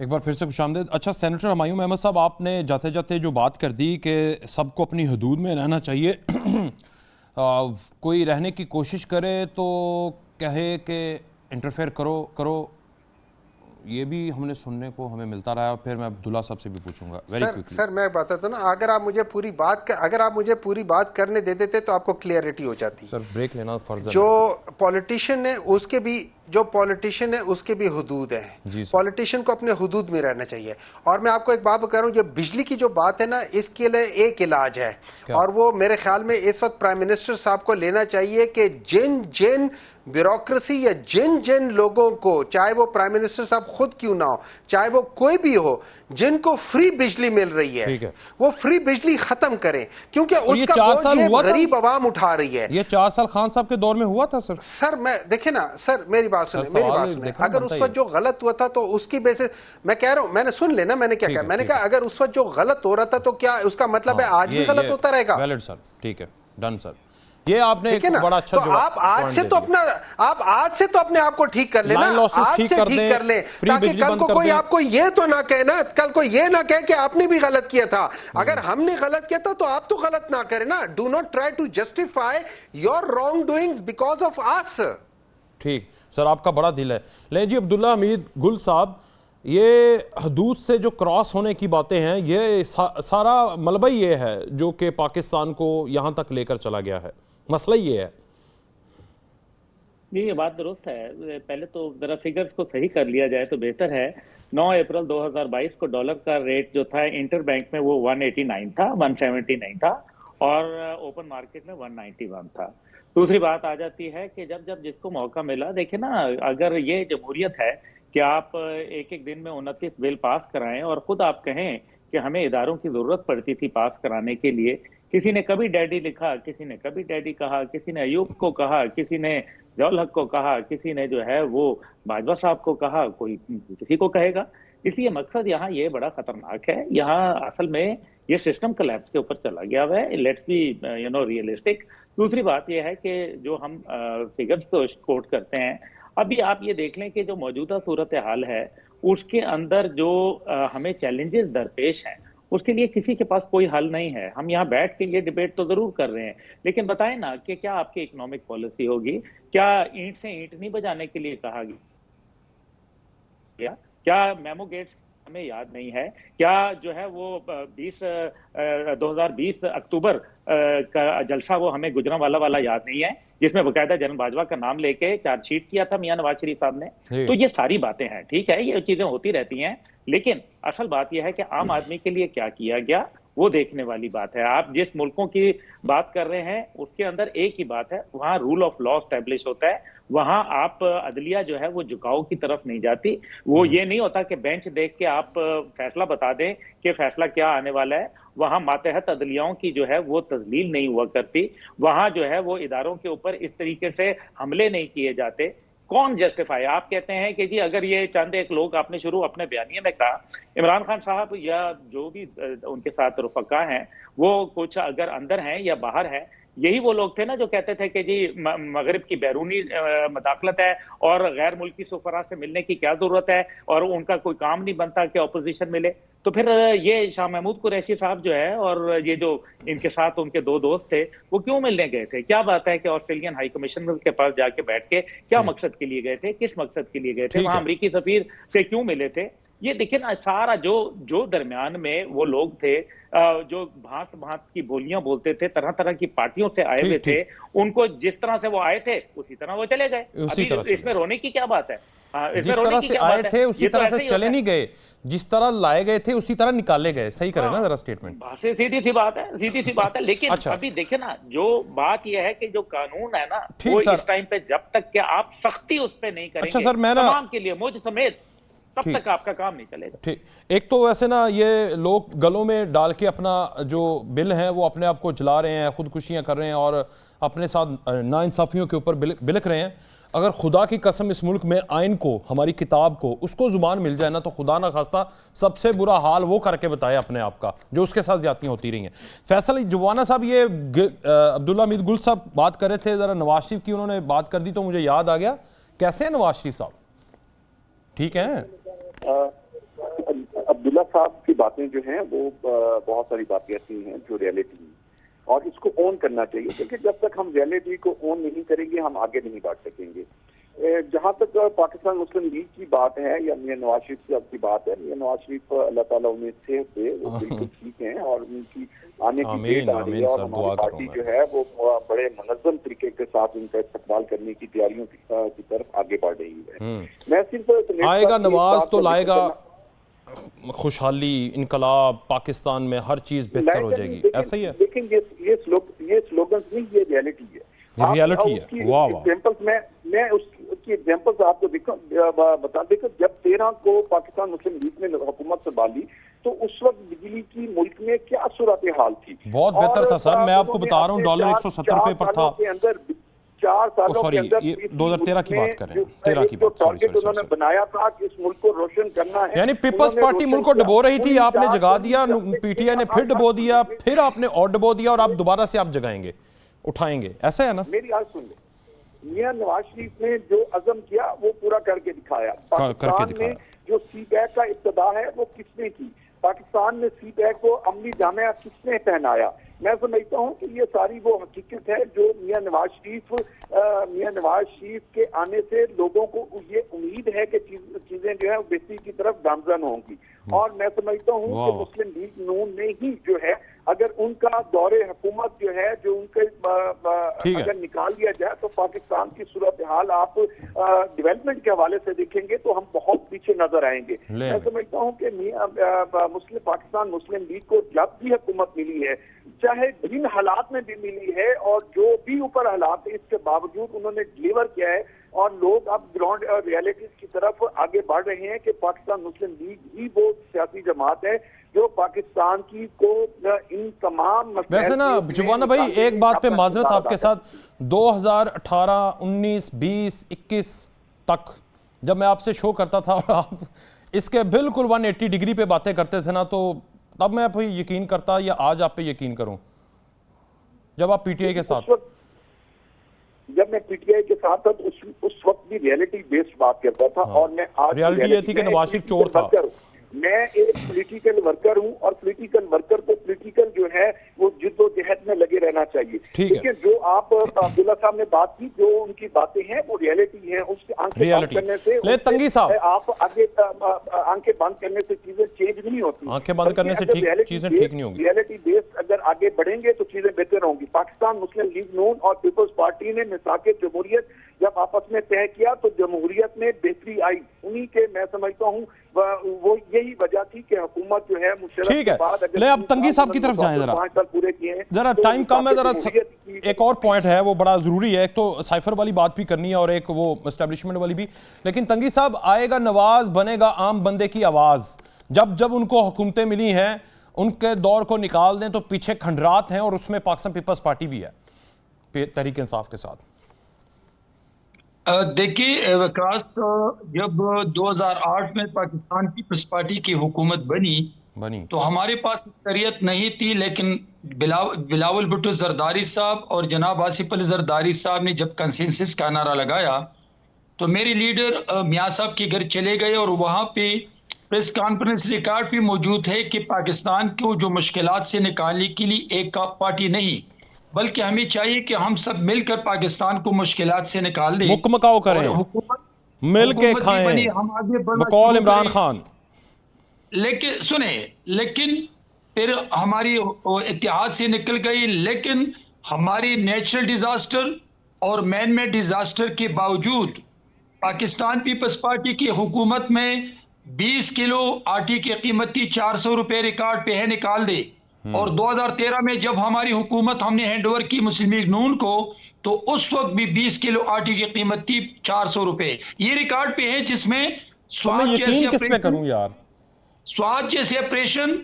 एक बार फिर से खुशामदीद। अच्छा सेनेटर हुमायूं अहमद साहब, आपने जाते जाते जो बात कर दी कि सबको अपनी हदूद में रहना चाहिए, कोई रहने की कोशिश करे तो कहे कि इंटरफेयर करो, ये भी हमने सुनने को हमें मिलता रहा। फिर मैं अब्दुल्ला साहब से भी पूछूंगा वेरी क्विकली। सर मैं बताता हूं ना, अगर आप मुझे पूरी बात करने दे देते तो आपको क्लियरिटी हो जाती। सर ब्रेक लेना फर्ज है। जो पॉलिटिशियन है उसके भी हुदूद हैं, पॉलिटिशियन को अपने हुदूद में रहना चाहिए। और मैं आपको एक बात बता रहा हूं, जो बिजली की जो बात है ना, इसके लिए एक इलाज है, और वो मेरे ख्याल में इस वक्त प्राइम मिनिस्टर साहब को लेना चाहिए कि जिन ब्यूरोक्रेसी या जिन लोगों को, चाहे वो प्राइम मिनिस्टर साहब खुद क्यों ना हो, चाहे वो कोई भी हो, जिनको फ्री बिजली मिल रही है, वो फ्री बिजली खत्म करें, क्योंकि उसका बोझ गरीब आवाम उठा रही है। ये 4 साल खान साहब के दौर में हुआ था सर। सर मैं देखे ना सर, मेरी बात सुने, अगर उस वक्त जो गलत हुआ था तो उसकी बेसिस, मैं कह रहा हूं, मैंने सुन लेना, मैंने क्या कहा, मैंने कहा अगर उस वक्त जो गलत हो रहा था तो क्या उसका मतलब है आज भी गलत होता रहेगा? वैलिड सर, ठीक है, डन सर। ये आपने ठीक है एक ना? बड़ा अच्छा तो जवाब आप आज पॉइंट से दे तो दिया। आप आज से तो अपने आप को ठीक कर लेना, लाइन लॉसेस आज ठीक से कर ठीक दें, कर ले, फ्री ताकि बिजली कल बंद को कर कोई दें। आपको ये तो ना कहे ना, कल को ये ना कहे कि आपने भी गलत किया था। अगर हमने गलत किया था तो आप तो गलत ना करें ना। Do not try to justify your wrong doings because of us. ठीक सर, आपका बड़ा दिल है। लेकिन जी अब्दुल्ला हमीद गुल साहब, ये हदूद से जो क्रॉस होने की बातें हैं, ये सारा मलबा ये है जो कि पाकिस्तान को यहाँ तक लेकर चला गया है, मसला ये है। नहीं, ये बात दुरुस्त है। पहले तो जरा फिगर्स को सही कर लिया जाए तो बेहतर है। 9 अप्रैल 2022 को डॉलर का रेट जो था इंटर बैंक में वो 189 था, 179 था, और ओपन मार्केट में 191 था। दूसरी बात आ जाती है कि जब जब जिसको मौका मिला, देखिए ना, अगर ये जमहूरियत है कि आप एक एक दिन में 29 बिल पास कराएं और खुद आप कहें कि हमें इदारों की जरूरत पड़ती थी पास कराने के लिए। किसी ने कभी डैडी लिखा, किसी ने कभी डैडी कहा, किसी ने अयूब को कहा, किसी ने जौल हक को कहा, किसी ने जो है वो बाजवा साहब को कहा, कोई किसी को कहेगा। इसलिए मकसद यहाँ ये बड़ा खतरनाक है। यहाँ असल में ये सिस्टम कोलैप्स के ऊपर चला गया हुआ है। Let's be realistic. दूसरी बात यह है कि जो हम फिगर्स को कोट करते हैं, अभी आप ये देख लें कि जो मौजूदा सूरत हाल है उसके अंदर जो हमें चैलेंजेस दरपेश हैं, उसके लिए किसी के पास कोई हल नहीं है। हम यहाँ बैठ के ये डिबेट तो जरूर कर रहे हैं, लेकिन बताएं ना कि क्या आपकी इकोनॉमिक पॉलिसी होगी? क्या ईंट से ईंट नहीं बजाने के लिए कहा गया? क्या मेमो गेट्स हमें याद नहीं है? क्या जो है वो 2020 अक्टूबर का जलसा वो हमें गुजरांवाला वाला याद नहीं है, जिसमें बकायदा जनरल बाजवा का नाम लेके चार्जशीट किया था मियां नवाज शरीफ साहब ने? तो ये सारी बातें हैं, ठीक है, ये चीजें होती रहती हैं, लेकिन असल बात यह है कि आम आदमी के लिए क्या किया गया वो देखने वाली बात है। आप जिस मुल्कों की बात कर रहे हैं उसके अंदर एक ही बात है, वहां रूल ऑफ लॉ स्टैब्लिश होता है, वहां आप अदलिया जो है वो झुकाव की तरफ नहीं जाती। वो ये नहीं होता कि बेंच देख के आप फैसला बता दें कि फैसला क्या आने वाला है। वहां मातहत अदलियाओं की जो है वो तजलील नहीं हुआ करती। वहां जो है वो इदारों के ऊपर इस तरीके से हमले नहीं किए जाते। कौन जस्टिफाई? आप कहते हैं कि जी अगर ये चंद एक लोग, आपने शुरू अपने बयानिए में कहा इमरान खान साहब या जो भी उनके साथ रुफका हैं वो कुछ अगर अंदर हैं या बाहर हैं, यही वो लोग थे ना जो कहते थे कि जी मगरिब की बैरूनी मदाखलत है और गैर मुल्की सुफरा से मिलने की क्या जरूरत है और उनका कोई काम नहीं बनता कि ऑपोजिशन मिले। तो फिर ये शाह महमूद कुरैशी साहब जो है और ये जो इनके साथ उनके दो दोस्त थे वो क्यों मिलने गए थे? क्या बात है कि ऑस्ट्रेलियन हाई कमिश्नर के पास जाके बैठ के क्या मकसद के लिए गए थे, किस मकसद के लिए गए थे, वहां अमरीकी सफीर से क्यों मिले थे? ये देखिए ना, सारा जो दरमियान में वो लोग थे जो भांत भांत की बोलियां बोलते थे, तरह तरह की पार्टियों से आए हुए थे, उनको जिस तरह से वो आए थे उसी तरह वो चले गए। अभी इसमें रोने की क्या बात है? जिस तरह से आए थे उसी तरह से चले नहीं गए, जिस तरह लाए गए थे उसी तरह निकाले गए। सही करें ना जरा स्टेटमेंट। सीधी सी बात है, सीधी सी बात है। लेकिन अच्छा, अभी देखिए ना, जो बात यह है कि जो कानून है ना वो इस टाइम पे जब तक कि आप सख्ती उस पे नहीं करेंगे, अच्छा सर, मैं ना तमाम के लिए मुझ समेत, तब तक आपका काम नहीं चलेगा। ठीक, एक तो वैसे ना ये लोग गलों में डाल के अपना जो बिल है वो अपने आप को जला रहे हैं, खुदकुशियां कर रहे हैं और अपने साथ नाइंसाफियों के ऊपर बिलक रहे हैं। अगर खुदा की कसम इस मुल्क में आइन को, हमारी किताब को, उसको जुबान मिल जाए ना तो खुदा ना खास्ता सबसे बुरा हाल वो करके बताए अपने आप का जो उसके साथ ज्यादतियां होती रही हैं। फैसल जुबाना साहब, ये अब्दुल्ला हमीद गुल साहब बात कर रहे थे, जरा नवाज शरीफ की उन्होंने बात कर दी तो मुझे याद आ गया। कैसे हैं नवाज शरीफ साहब? ठीक है? अब्दुल्ला साहब की बातें जो हैं वो बहुत सारी बातें ऐसी हैं जो रियलिटी है और इसको ओन करना चाहिए, क्योंकि जब तक हम रियलिटी को ओन नहीं करेंगे हम आगे नहीं बढ़ सकेंगे। जहां तक पाकिस्तान मुस्लिम लीग की बात है या मियां नवाज शरीफ साहब की बात है, मियां नवाज शरीफ अल्लाह ताला उन्हें सेहत दे, वो बिल्कुल ठीक हैं और उनकी आने की डेट आ रही है और हमारी पार्टी जो है वो बड़े मुनज़्ज़म तरीके के साथ उनका इस्तेमाल करने की तैयारियों की तरफ आगे बढ़ रही है। मैं सिर्फ आएगा नवाज तो लाएगा खुशहाली, इनकलाब, पाकिस्तान में हर चीज बेहतर हो जाएगी, ऐसा ही है। लेकिन ये स्लोगन नहीं, ये रियलिटी है, रियलिटी है। वाह वाह। एग्जांपल्स मैं उसकी एग्जांपल्स आपको बता देखो, जब 13 को पाकिस्तान मुस्लिम लीग ने हुकूमत संभाली तो उस वक्त बिजली की मुल्क में क्या सूरत हाल थी? बहुत बेहतर था सर, मैं आपको बता रहा हूँ, डॉलर 170 रुपए पर था। 4 सालों के अंदर 2013 की बात करें, 13 की बात, टारगेट उन्होंने बनाया था कि इस मुल्क को रोशन करना है। यानी पीपल्स पार्टी मुल्क को डबो रही थी, आपने जगा दिया, पीटीआई ने फिर डबो दिया, फिर आपने और डबो दिया और आप दोबारा से आप जगाएंगे। उठाएंगे, ऐसा है ना? मेरी आज सुन ले, मियां नवाज शरीफ ने जो अज़म किया वो पूरा करके दिखाया। पाकिस्तान में जो सी पैक का इब्तदा है वो किसने की? पाकिस्तान में सी पैक को अमली जामिया किसने पहनाया? मैं समझता हूँ कि ये सारी वो हकीकत है जो मियां नवाज शरीफ के आने से लोगों को ये उम्मीद है कि चीजें जो है बेहतरी की तरफ गामजन होंगी। और मैं समझता हूँ कि मुस्लिम लीग नून ने ही जो है, अगर उनका दौरे हुकूमत जो है जो उनके अगर निकाल दिया जाए तो पाकिस्तान की सूरत हाल आप डेवलपमेंट के हवाले से देखेंगे तो हम बहुत पीछे नजर आएंगे। मैं समझता हूँ कि पाकिस्तान मुस्लिम लीग को जब भी हुकूमत मिली है, चाहे जिन हालात में भी मिली है और जो भी ऊपर हालात है, इसके बावजूद उन्होंने डिलीवर किया है और लोग अब ग्राउंड रियलिटीज की तरफ आगे बढ़ रहे हैं कि पाकिस्तान मुस्लिम लीग ही वो सियासी जमात है जो पाकिस्तान की को इन तमाम वैसे ना जुवाना भाई, एक बात पे माजरत आपके साथ, 2018, 19, 20, 21 तक जब मैं आपसे शो करता था और आप इसके बिल्कुल 180 डिग्री पे बातें करते थे ना, तो तब मैं भाई यकीन करता, या आज आप पे यकीन करूं जब आप पीटीआई के साथ? जब मैं पीटीआई के साथ था तो उस वक्त भी रियलिटी बेस्ड बात करता था। और मैं आज रियलिटी ये थी कि नवाज शरीफ चोर था। मैं एक पॉलिटिकल वर्कर हूं और पॉलिटिकल वर्कर को पॉलिटिकल जो है वो जिद्दोजहद में लगे रहना चाहिए। लेकिन जो आप अब्दुल्ला साहब ने बात की, जो उनकी बातें हैं वो रियलिटी है, उससे आंखें बंद करने से तंगी साहब आप आगे आंखें बंद करने से चीजें चेंज नहीं होती। आंखें बंद करने से चीजें ठीक नहीं होंगी। रियलिटी बेस्ड अगर आगे बढ़ेंगे तो चीजें बेहतर होंगी। पाकिस्तान मुस्लिम लीग नून और पीपल्स पार्टी ने मिसाके जमहूरियत जब आपस में तय किया तो जमहूरियत में बेहतरी आई। उन्हीं के मैं समझता हूँ वो यही वजह थी कि हुकूमत जो है ठीक है। ले अब तंगी साहब की तरफ जाएं जरा, 5 साल पूरे किए हैं, जरा टाइम कम है, जरा एक और पॉइंट है वो बड़ा जरूरी है। एक तो साइफर वाली बात भी करनी है और एक वो एस्टेब्लिशमेंट वाली भी। लेकिन तंगी साहब, आएगा नवाज, बनेगा आम बंदे की आवाज। जब जब उनको हुकूमतें मिली हैं उनके दौर को निकाल दें तो पीछे खंडरात हैं, और उसमें पाकिस्तान पीपल्स पार्टी भी है तहरीक इंसाफ के साथ। देखिए विकास, जब 2008 में पाकिस्तान पीपल्स पार्टी की हुकूमत बनी तो हमारे पास अक्सरियत नहीं थी, लेकिन बिलावल भुट्टो जरदारी साहब और जनाब आसिफ अली जरदारी साहब ने जब कंसेंसस का नारा लगाया तो मेरे लीडर मियां साहब के घर चले गए और वहां पे प्रेस कॉन्फ्रेंस रिकॉर्ड भी मौजूद है कि पाकिस्तान को जो मुश्किलात से निकालने के लिए एक पार्टी नहीं, बल्कि हमें चाहिए कि हम सब मिलकर पाकिस्तान को मुश्किलात से निकाल दें, मुकमकाओ करें, मिल के खाएं, हम आगे बकौल इमरान खान। लेकिन फिर हमारी इत्तेहाद से निकल गई। लेकिन हमारी नेचुरल डिजास्टर और मैन मेड डिजास्टर के बावजूद पाकिस्तान पीपल्स पार्टी की हुकूमत में 20 किलो आटे की कीमत थी 400 रुपए रिकॉर्ड पे है, निकाल दे। और 2013 में जब हमारी हुकूमत हमने हैंडओवर की मुस्लिम लीग नून को तो उस वक्त भी 20 किलो आटे की कीमत थी 400 रुपए। ये रिकॉर्ड पे है, जिसमें स्वाद जैसे ऑपरेशन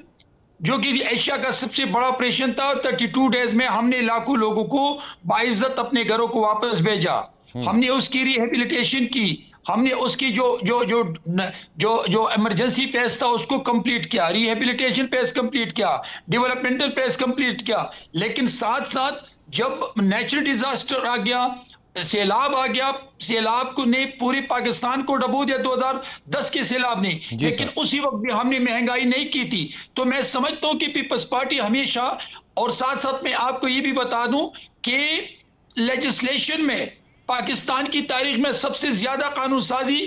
जो कि एशिया का सबसे बड़ा ऑपरेशन था, 32 डेज में हमने लाखों लोगों को बाइज्जत अपने घरों को वापस भेजा। हमने उसकी रिहेबिलिटेशन की, हमने उसकी जो इमरजेंसी फेज था उसको कंप्लीट किया, रिहेबिलिटेशन फेज कंप्लीट किया, डेवलपमेंटल फेज कंप्लीट किया। लेकिन साथ साथ जब नेचुरल डिजास्टर आ गया, सैलाब आ गया, सैलाब को ने पूरी पाकिस्तान को डुबो दिया 2010 के सैलाब ने, लेकिन उसी वक्त भी हमने महंगाई नहीं की थी। तो मैं समझता हूं कि पीपल्स पार्टी हमेशा, और साथ साथ मैं आपको ये भी बता दूं कि लेजिस्लेशन में पाकिस्तान की तारीख में सबसे ज्यादा कानून साजी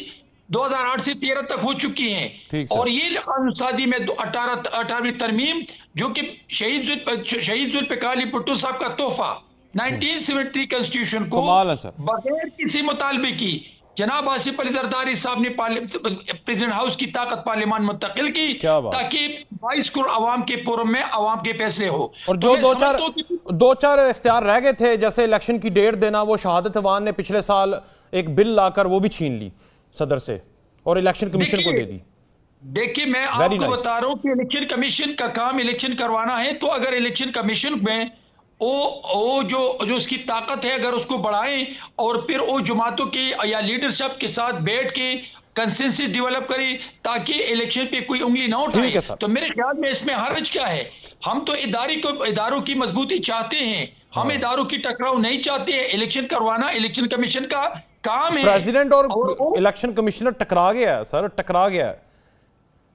2008 से 13 तक हो चुकी हैं। और ये कानून साजी में 18वीं तरमीम जो कि शहीद जुल्फ़िकार अली भुट्टो साहब का तोहफा 1973 कॉन्स्टिट्यूशन को बगैर किसी मुतालबे की जनाब आसिफ अली जरदारी साहब ने प्रेसिडेंट हाउस की ताकत पार्लियामान मुंतकिल की ताकि 22 करोड़ आवाम के फोरम में आवाम के फैसले हो। और जो दो चार इख्तियार रह गए थे, जैसे इलेक्शन की डेट देना, वो शहादत अवान ने पिछले साल एक बिल लाकर वो भी छीन ली सदर से और इलेक्शन कमीशन को दे दी। देखिए मैं आपको बता रहा हूं कि इलेक्शन कमीशन का काम इलेक्शन करवाना है, तो अगर इलेक्शन कमीशन में वो जो उसकी ताकत है अगर उसको बढ़ाएं और फिर वो जमातों के या लीडरशिप के साथ बैठ के कंसेंसस डेवलप करें ताकि इलेक्शन पे कोई उंगली ना ठीक है उठाए। सर। तो मेरे ख्याल में इसमें हर्ज क्या है? हम तो इदारों की मजबूती चाहते हैं, हम इदारों की टकराव नहीं चाहते हैं। इलेक्शन करवाना इलेक्शन कमीशन का काम है। प्रेसिडेंट और वो- इलेक्शन कमिश्नर टकरा गया है सर, टकरा गया है।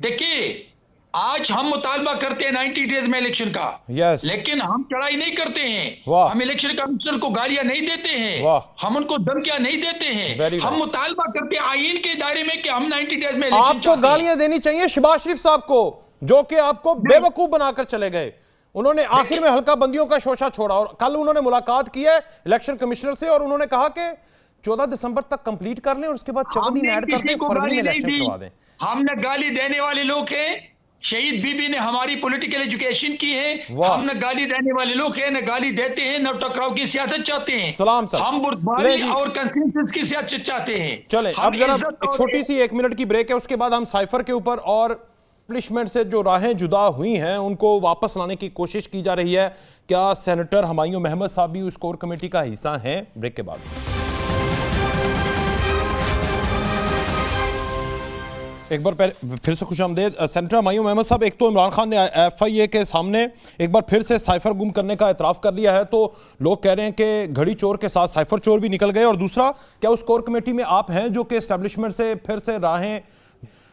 देखिए, आज हम मुतालबा करते हैं 90 डेज में इलेक्शन का, यस। लेकिन हम चढ़ाई नहीं करते हैं। वाह। हम इलेक्शन कमिश्नर को गालियां नहीं देते हैं, वाह। हम उनको धमकियां नहीं देते हैं। Very हम nice। मुतालबा करते हैं आईन के दायरे में कि हम 90 डेज में इलेक्शन आपको चाहते हैं। गालियां देनी चाहिए शहबाज शरीफ साहब को, जो कि आपको बेवकूफ बनाकर चले गए। उन्होंने आखिर में हल्का बंदियों का शोशा छोड़ा और कल उन्होंने मुलाकात की है इलेक्शन कमिश्नर से और उन्होंने कहा कि 14 दिसंबर तक कंप्लीट कर लें और उसके बाद 14 दिन हमने ऐड किसी करके को फरवरी गाली में नहीं इलेक्शन दी। करवा दें। हमने गाली देने वाले लोग हैं। शहीद बीबी ने हमारी पॉलिटिकल एजुकेशन की है। वाह। हम न गाली देने वाले लोग हैं, न गाली देते हैं, न टकराव की सियासत चाहते हैं। सलाम सर। हम ले बुर्दबारी जी। और कंसेंसस की सियासत चाहते हैं। चलें हम अब जरा इज्जत एक और- छोटी सी 1 मिनट की ब्रेक है, उसके बाद हम साइफर के ऊपर और एस्टैब्लिशमेंट से जो राहें जुदा हुई हैं उनको वापस लाने की कोशिश की जा रही है। क्या सेनेटर हुमायूं महमद साहब भी उस कोर कमेटी का हिस्सा हैं? ब्रेक के बाद एक बार फिर से खुशामदेद सेनेटर हुमायूं महमद साहब। एक तो इमरान खान ने FIA के सामने एक बार फिर से साइफर गुम करने का एतराफ़ कर लिया है, तो लोग कह रहे हैं कि घड़ी चोर के साथ साइफर चोर भी निकल गए। और दूसरा, क्या उस कोर कमेटी में आप हैं जो कि एस्टैब्लिशमेंट से फिर से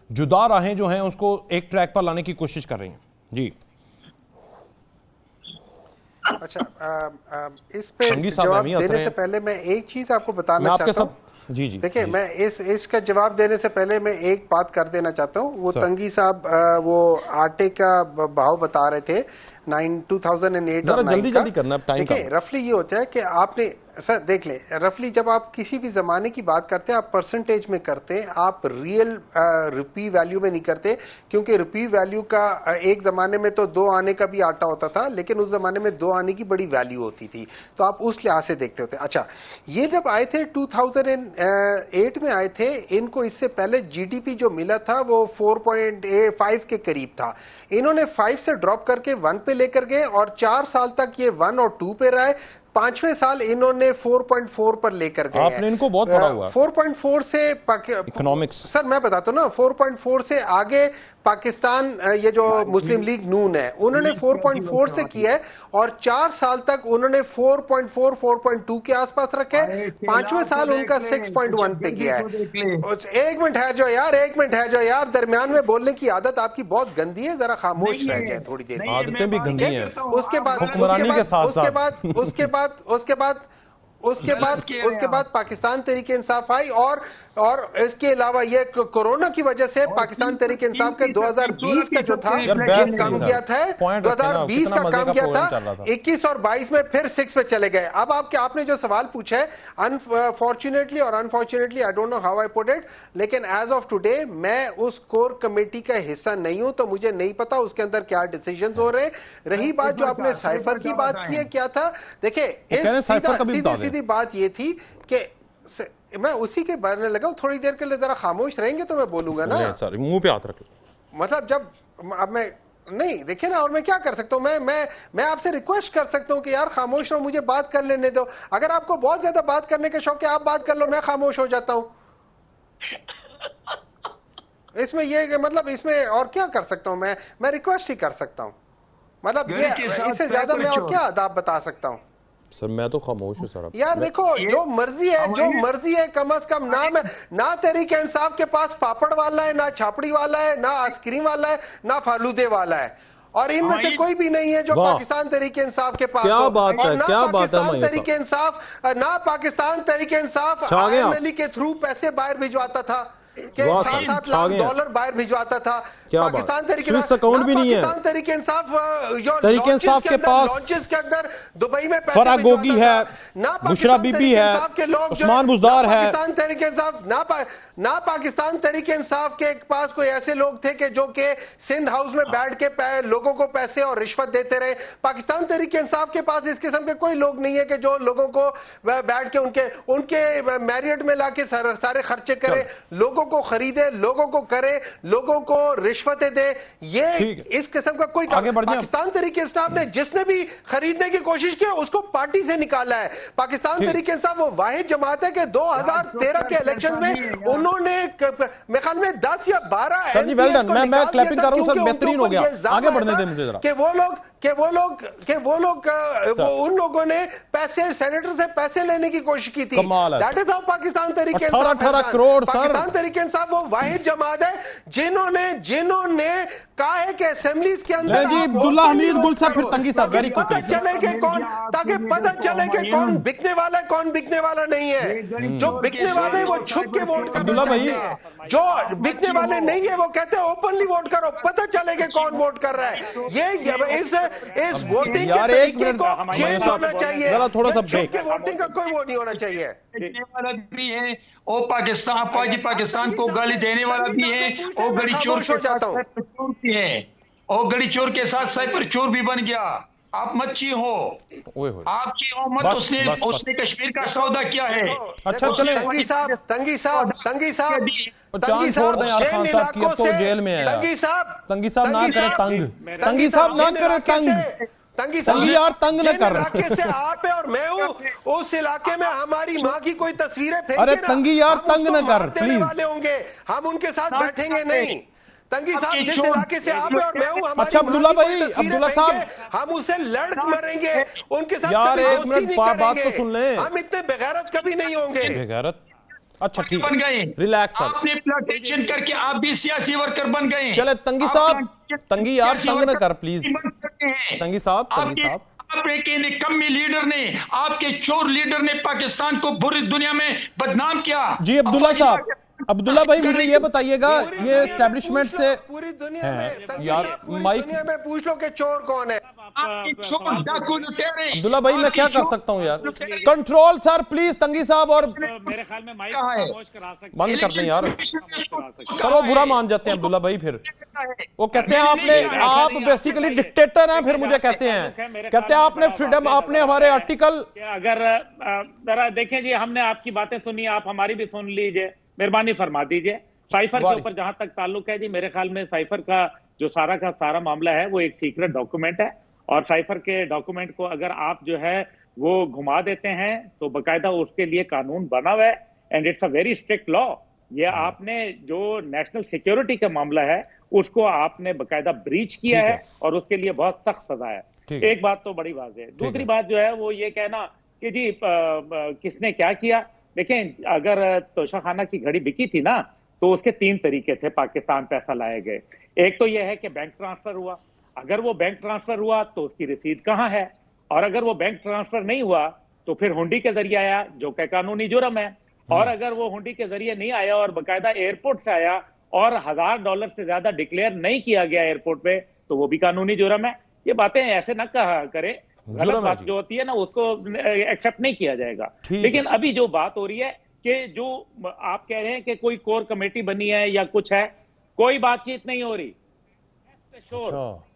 जुदा राहें जो हैं उसको एक ट्रैक पर लाने की कोशिश कर रही हैं? जी अच्छा, इस पे संगी साहब जवाब हमें हंस देने रहे से हैं। पहले मैं एक चीज आपको मैं बताना आपके चाहता हूँ। साथ जी देखिए, जी। मैं इसका जवाब देने से पहले मैं एक बात कर देना चाहता हूँ। वो सर। तंगी साहब वो आटे का भाव बता रहे थे 2008 जरा और 9 जल्दी करना, अब टाइम देखिए, कम। रफली ये होता है कि आपने सर देख ले, रफली जब आप किसी भी जमाने की बात करते हैं आप परसेंटेज में करते हैं, आप रियल रुपी वैल्यू में नहीं करते, क्योंकि रुपी वैल्यू का एक जमाने में तो 2 आने का भी आटा होता था, लेकिन उस जमाने में 2 आने की बड़ी वैल्यू होती थी, तो आप उस लिहाज से देखते होते। अच्छा, ये जब आए थे 2008 में आए थे, इनको इससे पहले जीडीपी जो मिला था वो 4.5 के करीब था। इन्होंने 5 से ड्रॉप करके 1 पे लेकर गए और 4 साल तक ये 1 और 2 पे रहे। 5वें साल इन्होंने 4.4 पर लेकर गए। आपने इनको बहुत पढ़ा हुआ है। 4.4 से इकोनॉमिक्स। सर मैं बताता हूं ना, 4.4 से आगे पाकिस्तान ये जो मुस्लिम लीग नून है उन्होंने 4.4 से किया है और 4 साल तक उन्होंने 4.4 4.2 के आसपास रखे। 5वें साल उनका 6.1 पे किया है। एक मिनट है जो यार, एक मिनट है जो यार, दरमियान में बोलने की आदत आपकी बहुत गंदी है, जरा खामोश रह जाए थोड़ी देर। आदतें भी गंदी हैं। उसके बाद हुक्मरानी के साथ उसके बाद पाकिस्तान तहरीक इंसाफ आई और इसके अलावा ये कोरोना की वजह से पाकिस्तान तहरीक इंसाफ के 2020 का जो था यार, काम किया था, 2020 का काम किया था, 21 और 22 में फिर 6 पे चले गए। अब आपने जो सवाल पूछा है, अनफॉर्चुनेटली और unfortunately I don't know how I put it, लेकिन एज ऑफ टुडे मैं उस कोर कमेटी का हिस्सा नहीं हूं, तो मुझे नहीं पता उसके अंदर क्या डिसीजंस हो रहे। रही बात जो आपने साइफर की बात की है, क्या था, देखिए सीधी बात ये थी कि मैं उसी के बारे में लगा। थोड़ी देर के लिए जरा खामोश रहेंगे तो मैं बोलूंगा ना। सर मुंह पे हाथ रख लो। मतलब जब अब मैं नहीं, देखिए ना, और मैं क्या कर सकता हूं, मैं आपसे रिक्वेस्ट कर सकता हूं कि यार खामोश रहो, मुझे बात कर लेने दो। अगर आपको बहुत ज्यादा बात करने का शौक है आप बात कर लो, मैं खामोश हो जाता हूं। इसमें ये मतलब इसमें और क्या कर सकता हूं मैं रिक्वेस्ट ही कर सकता हूं। मतलब ये इससे ज्यादा मैं और क्या आदाब बता सकता हूं। सर मैं तो खामोश हूं सर। यार देखो, जो मर्जी है कम से कम ना तहरीक इंसाफ के पास पापड़ वाला है, ना छापड़ी वाला है, ना आइसक्रीम वाला है, ना फालूदे वाला है, और इनमें से कोई भी नहीं है जो पाकिस्तान तहरीक इंसाफ के पास क्या हो। बात है, क्या बात है। ना पाकिस्तान तहरीक इंसाफ IMLE के थ्रू पैसे बाहर भिजवाता था, के 7-7 लाख डॉलर बाहर भिजवाता था। पाकिस्तान तहरीक अकाउंट भी नहीं है। पाकिस्तान तहरीक इंसाफ के पास लॉन्चेस के अंदर दुबई में पैसे फराह गोगी है, बुशरा बीबी है, उस्मान बुज़दार है। पाकिस्तान तहरीक इंसाफ ना पाकिस्तान तहरीक इंसाफ के पास कोई ऐसे लोग थे कि जो के सिंध हाउस में बैठ के लोगों को पैसे और रिश्वत देते रहे। पाकिस्तान तहरीक इंसाफ के पास इस किस्म के कोई लोग नहीं है कि जो लोगों को बैठ के उनके मैरियट में लाके सारे खर्चे करे, लोगों को खरीदे, लोगों को करे, लोगों को रिश्वतें दे, ये ठीक है। इस किस्म का कोई आगे बढ़ जाएं। पाकिस्तान तहरीक इंसाफ ने जिसने भी खरीदने की कोशिश की उसको पार्टी से निकाला है। पाकिस्तान तहरीक इंसाफ वो वाहिद जमात है कि 2013 के इलेक्शंस में उन्होंने मेरे ख्याल में 10 या 12 सर जी, well done। मैं निकाल क्लैपिंग दिया था कर रहा हूं सर, क्योंकि बेहतरीन उनके हो गया। ऊपर ये इल्जाम आगे आया बढ़ने था दें मुझे जरा। वो उन लोगों ने पैसे सेनेटर से पैसे लेने की कोशिश की थी। कमाल है। That is how Pakistan Tehreek 18 crore sir. Pakistan Tehreek Insaf वो वाहिद जमात है जिन्होंने कहा है कि असेंबलीज के अंदर जी, आप अब्दुल्ला openly हमीद vote गुल साहब, करो, फिर तंगी साहब, ताकि very quickly। पता चले कि कौन ताकि पता चले कि कौन बिकने वाला है कौन बिकने वाला नहीं है। जो बिकने वाले हैं वो छुप के वोट करना अब्दुल्ला भाई। चाहते हैं, जो बिकने वाले नहीं है वो कहते हैं ओपनली वोट करो, पता चले कि कौन वोट कर रहा है। ये इस वोटिंग के यार, एक तरीके मिनट, को चेंज होना चाहिए। जरा थोड़ा सा ये छुप break। के वोटिंग का कोई वो नहीं होना चाहिए। वाला भी है और पाकिस्तान अफवाजी पाकिस्तान को गाली देने वाला भी है और गड़ी चोर के साथ चोर भी है और गड़ी चोर के साथ साइपर चोर भी बन गया। आप मत ची हो, ओए होए। आप ची हो मत। बस, उसने बस, उसने कश्मीर का सौदा किया है। अच्छा, चले। तंगी साहब जान छोड़ दें यार खान साहब की, अब तो जेल में है। तंगी साहब ना करे तंग, तंगी साहब ना करे तंग, तंगी यार तंग न कर। इलाके से आप है और मैं हूँ, उस इलाके में हमारी माँ की कोई तस्वीरें फेंके अरे ना, तंगी यार, हम तंग उसको न कर, मार देने प्लीज। वाले होंगे, हम उनके साथ बैठेंगे नहीं। तंगी साहब जिस इलाके से आप है और मैं हूँ, हमारी अच्छा, माँ अब्दुल्ला की कोई भाई, तस्वीरें अब्दुल्ला फेंके, साहब। हम उससे लड़ मरेंगे, उनके साथ यार, कभी एक दोस्ती मिनट, नहीं बात तो करेंगे। सुन लें। हम इतने बेगैरत कभी नहीं होंगे। बेगैरत। अच्छा ठीक बन गए, है, रिलैक्स सर। आपने प्लांटेशन करके आप भी सियासी वर्कर बन गए। चले तंगी साहब, तंगी यार तंग न कर प्लीज। तंगी साहब, तंगी साहब। आपके निकम्मे लीडर ने, आपके चोर लीडर ने पाकिस्तान को पूरी दुनिया में बदनाम किया। जी अब्दुल्ला साहब, अब्दुल्ला भाई मुझे ये बताइएगा, ये एस्टेब्लिशमेंट से पूरी दुनिया में तंगी यार, साहब, पूरी माइक- दुनिया में पूछ लो कि चोर कौन है। आपके चोर डाकू लुटेरे। अब्दुल्ला भाई मैं क्या कर सकता हूँ यार? कंट्रोल सर प्लीज, तंगी साहब। और मेरे ख्याल में माइक कहाँ है? खामोश करा सकते बंद कर दें यार। चलो चलो बुरा मान जाते हैं अब्दुल्ला भाई। फिर वो कहते हैं आप बेसिकली डिक्टेटर हैं, फिर मुझे कहते हैं आपने फ्रीडम, आपने हमारे आर्टिकल। अगर जरा देखें जी, हमने आपकी बातें सुनी, आप हमारी भी सुन लीजिए, मेहरबानी फरमा दीजिए। साइफर के ऊपर जहां तक ताल्लुक है जी, मेरे ख्याल में साइफर का जो सारा का सारा मामला है वो एक सीक्रेट डॉक्यूमेंट है और साइफर के डॉक्यूमेंट को अगर आप जो है वो घुमा देते हैं तो बकायदा उसके लिए कानून बना हुआ है and it's a very strict law. ये आपने जो नेशनल सिक्योरिटी का मामला है उसको आपने बकायदा ब्रीच किया है और उसके लिए बहुत सख्त सजा है। एक बात तो बड़ी बात है। दूसरी बात जो है वो ये कहना कि जी किसने क्या किया। देखें, अगर तोशाखाना की घड़ी बिकी थी ना तो उसके 3 तरीके थे पाकिस्तान पैसा लाए गए। एक तो यह है कि बैंक ट्रांसफर हुआ, अगर वो बैंक ट्रांसफर हुआ तो उसकी रसीद कहाँ है, और अगर वो बैंक ट्रांसफर नहीं हुआ तो फिर हुंडी के जरिए आया जो कि कानूनी जुर्म है, और अगर वो हुंडी के जरिए नहीं आया और बाकायदा एयरपोर्ट से आया और $1000 से ज्यादा डिक्लेयर नहीं किया गया एयरपोर्ट पे तो वो भी कानूनी जुर्म है। ये बातें ऐसे ना कहा करे, गलत बात जो होती है ना उसको एक्सेप्ट नहीं किया जाएगा। लेकिन अभी जो बात हो रही है कि जो आप कह रहे हैं कि कोई कोर कमेटी बनी है या कुछ है, कोई बातचीत नहीं हो रही।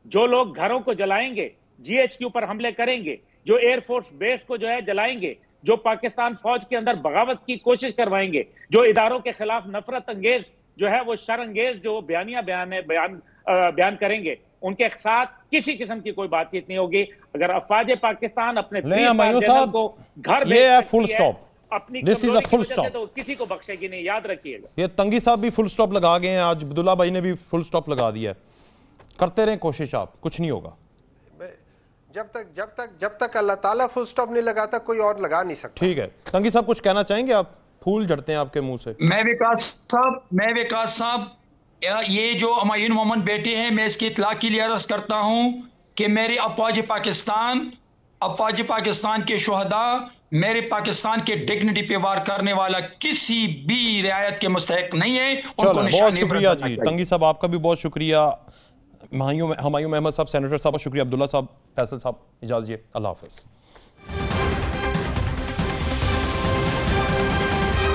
जो लोग घरों को जलाएंगे, GHQ पर हमले करेंगे, जो एयरफोर्स बेस को जो है जलाएंगे, जो पाकिस्तान फौज के अंदर बगावत की कोशिश करवाएंगे, जो इदारों के खिलाफ नफरत अंगेज जो है वो शरअंगेज जो बयान करेंगे, उनके साथ किसी किस्म की कोई बातचीत नहीं होगी। अगर अफवाज पाकिस्तान अपने को घर ये फुल स्टॉप, अपनी this is a full stop, तो किसी को बख्शेगी नहीं, याद रखिएगा। ये तंगी साहब भी फुल स्टॉप लगा गए हैं, आज अब्दुल्ला भाई ने भी फुल स्टॉप लगा दिया है। करते रहें कोशिश, आप कुछ नहीं होगा। जब तक अल्लाह ताला फुल स्टॉप नहीं लगाता कोई और लगा नहीं सकता। ठीक है, तंगी साहब कुछ कहना चाहेंगे आप? फूल झड़ते हैं आपके मुंह से। मैं विकास साहब ये जो हुमायूं मोहम्मद बेटे हैं, मैं इसकी इत्तला के लिए अर्ज करता हूं कि मेरे अफवाज पाकिस्तान के शुहदा, मेरे पाकिस्तान के डिग्निटी पे वार करने वाला किसी भी रियायत के मुस्तहिक नहीं है। चलो बहुत शुक्रिया जी तंगी साहब, आपका भी बहुत शुक्रिया। हुमायूं अहमद साहब, सेनेटर साहब, शुक्रिया। अब्दुल्ला साहब, फैसल साहब, इजाज़त दीजिए, अल्लाह हाफ़िज़।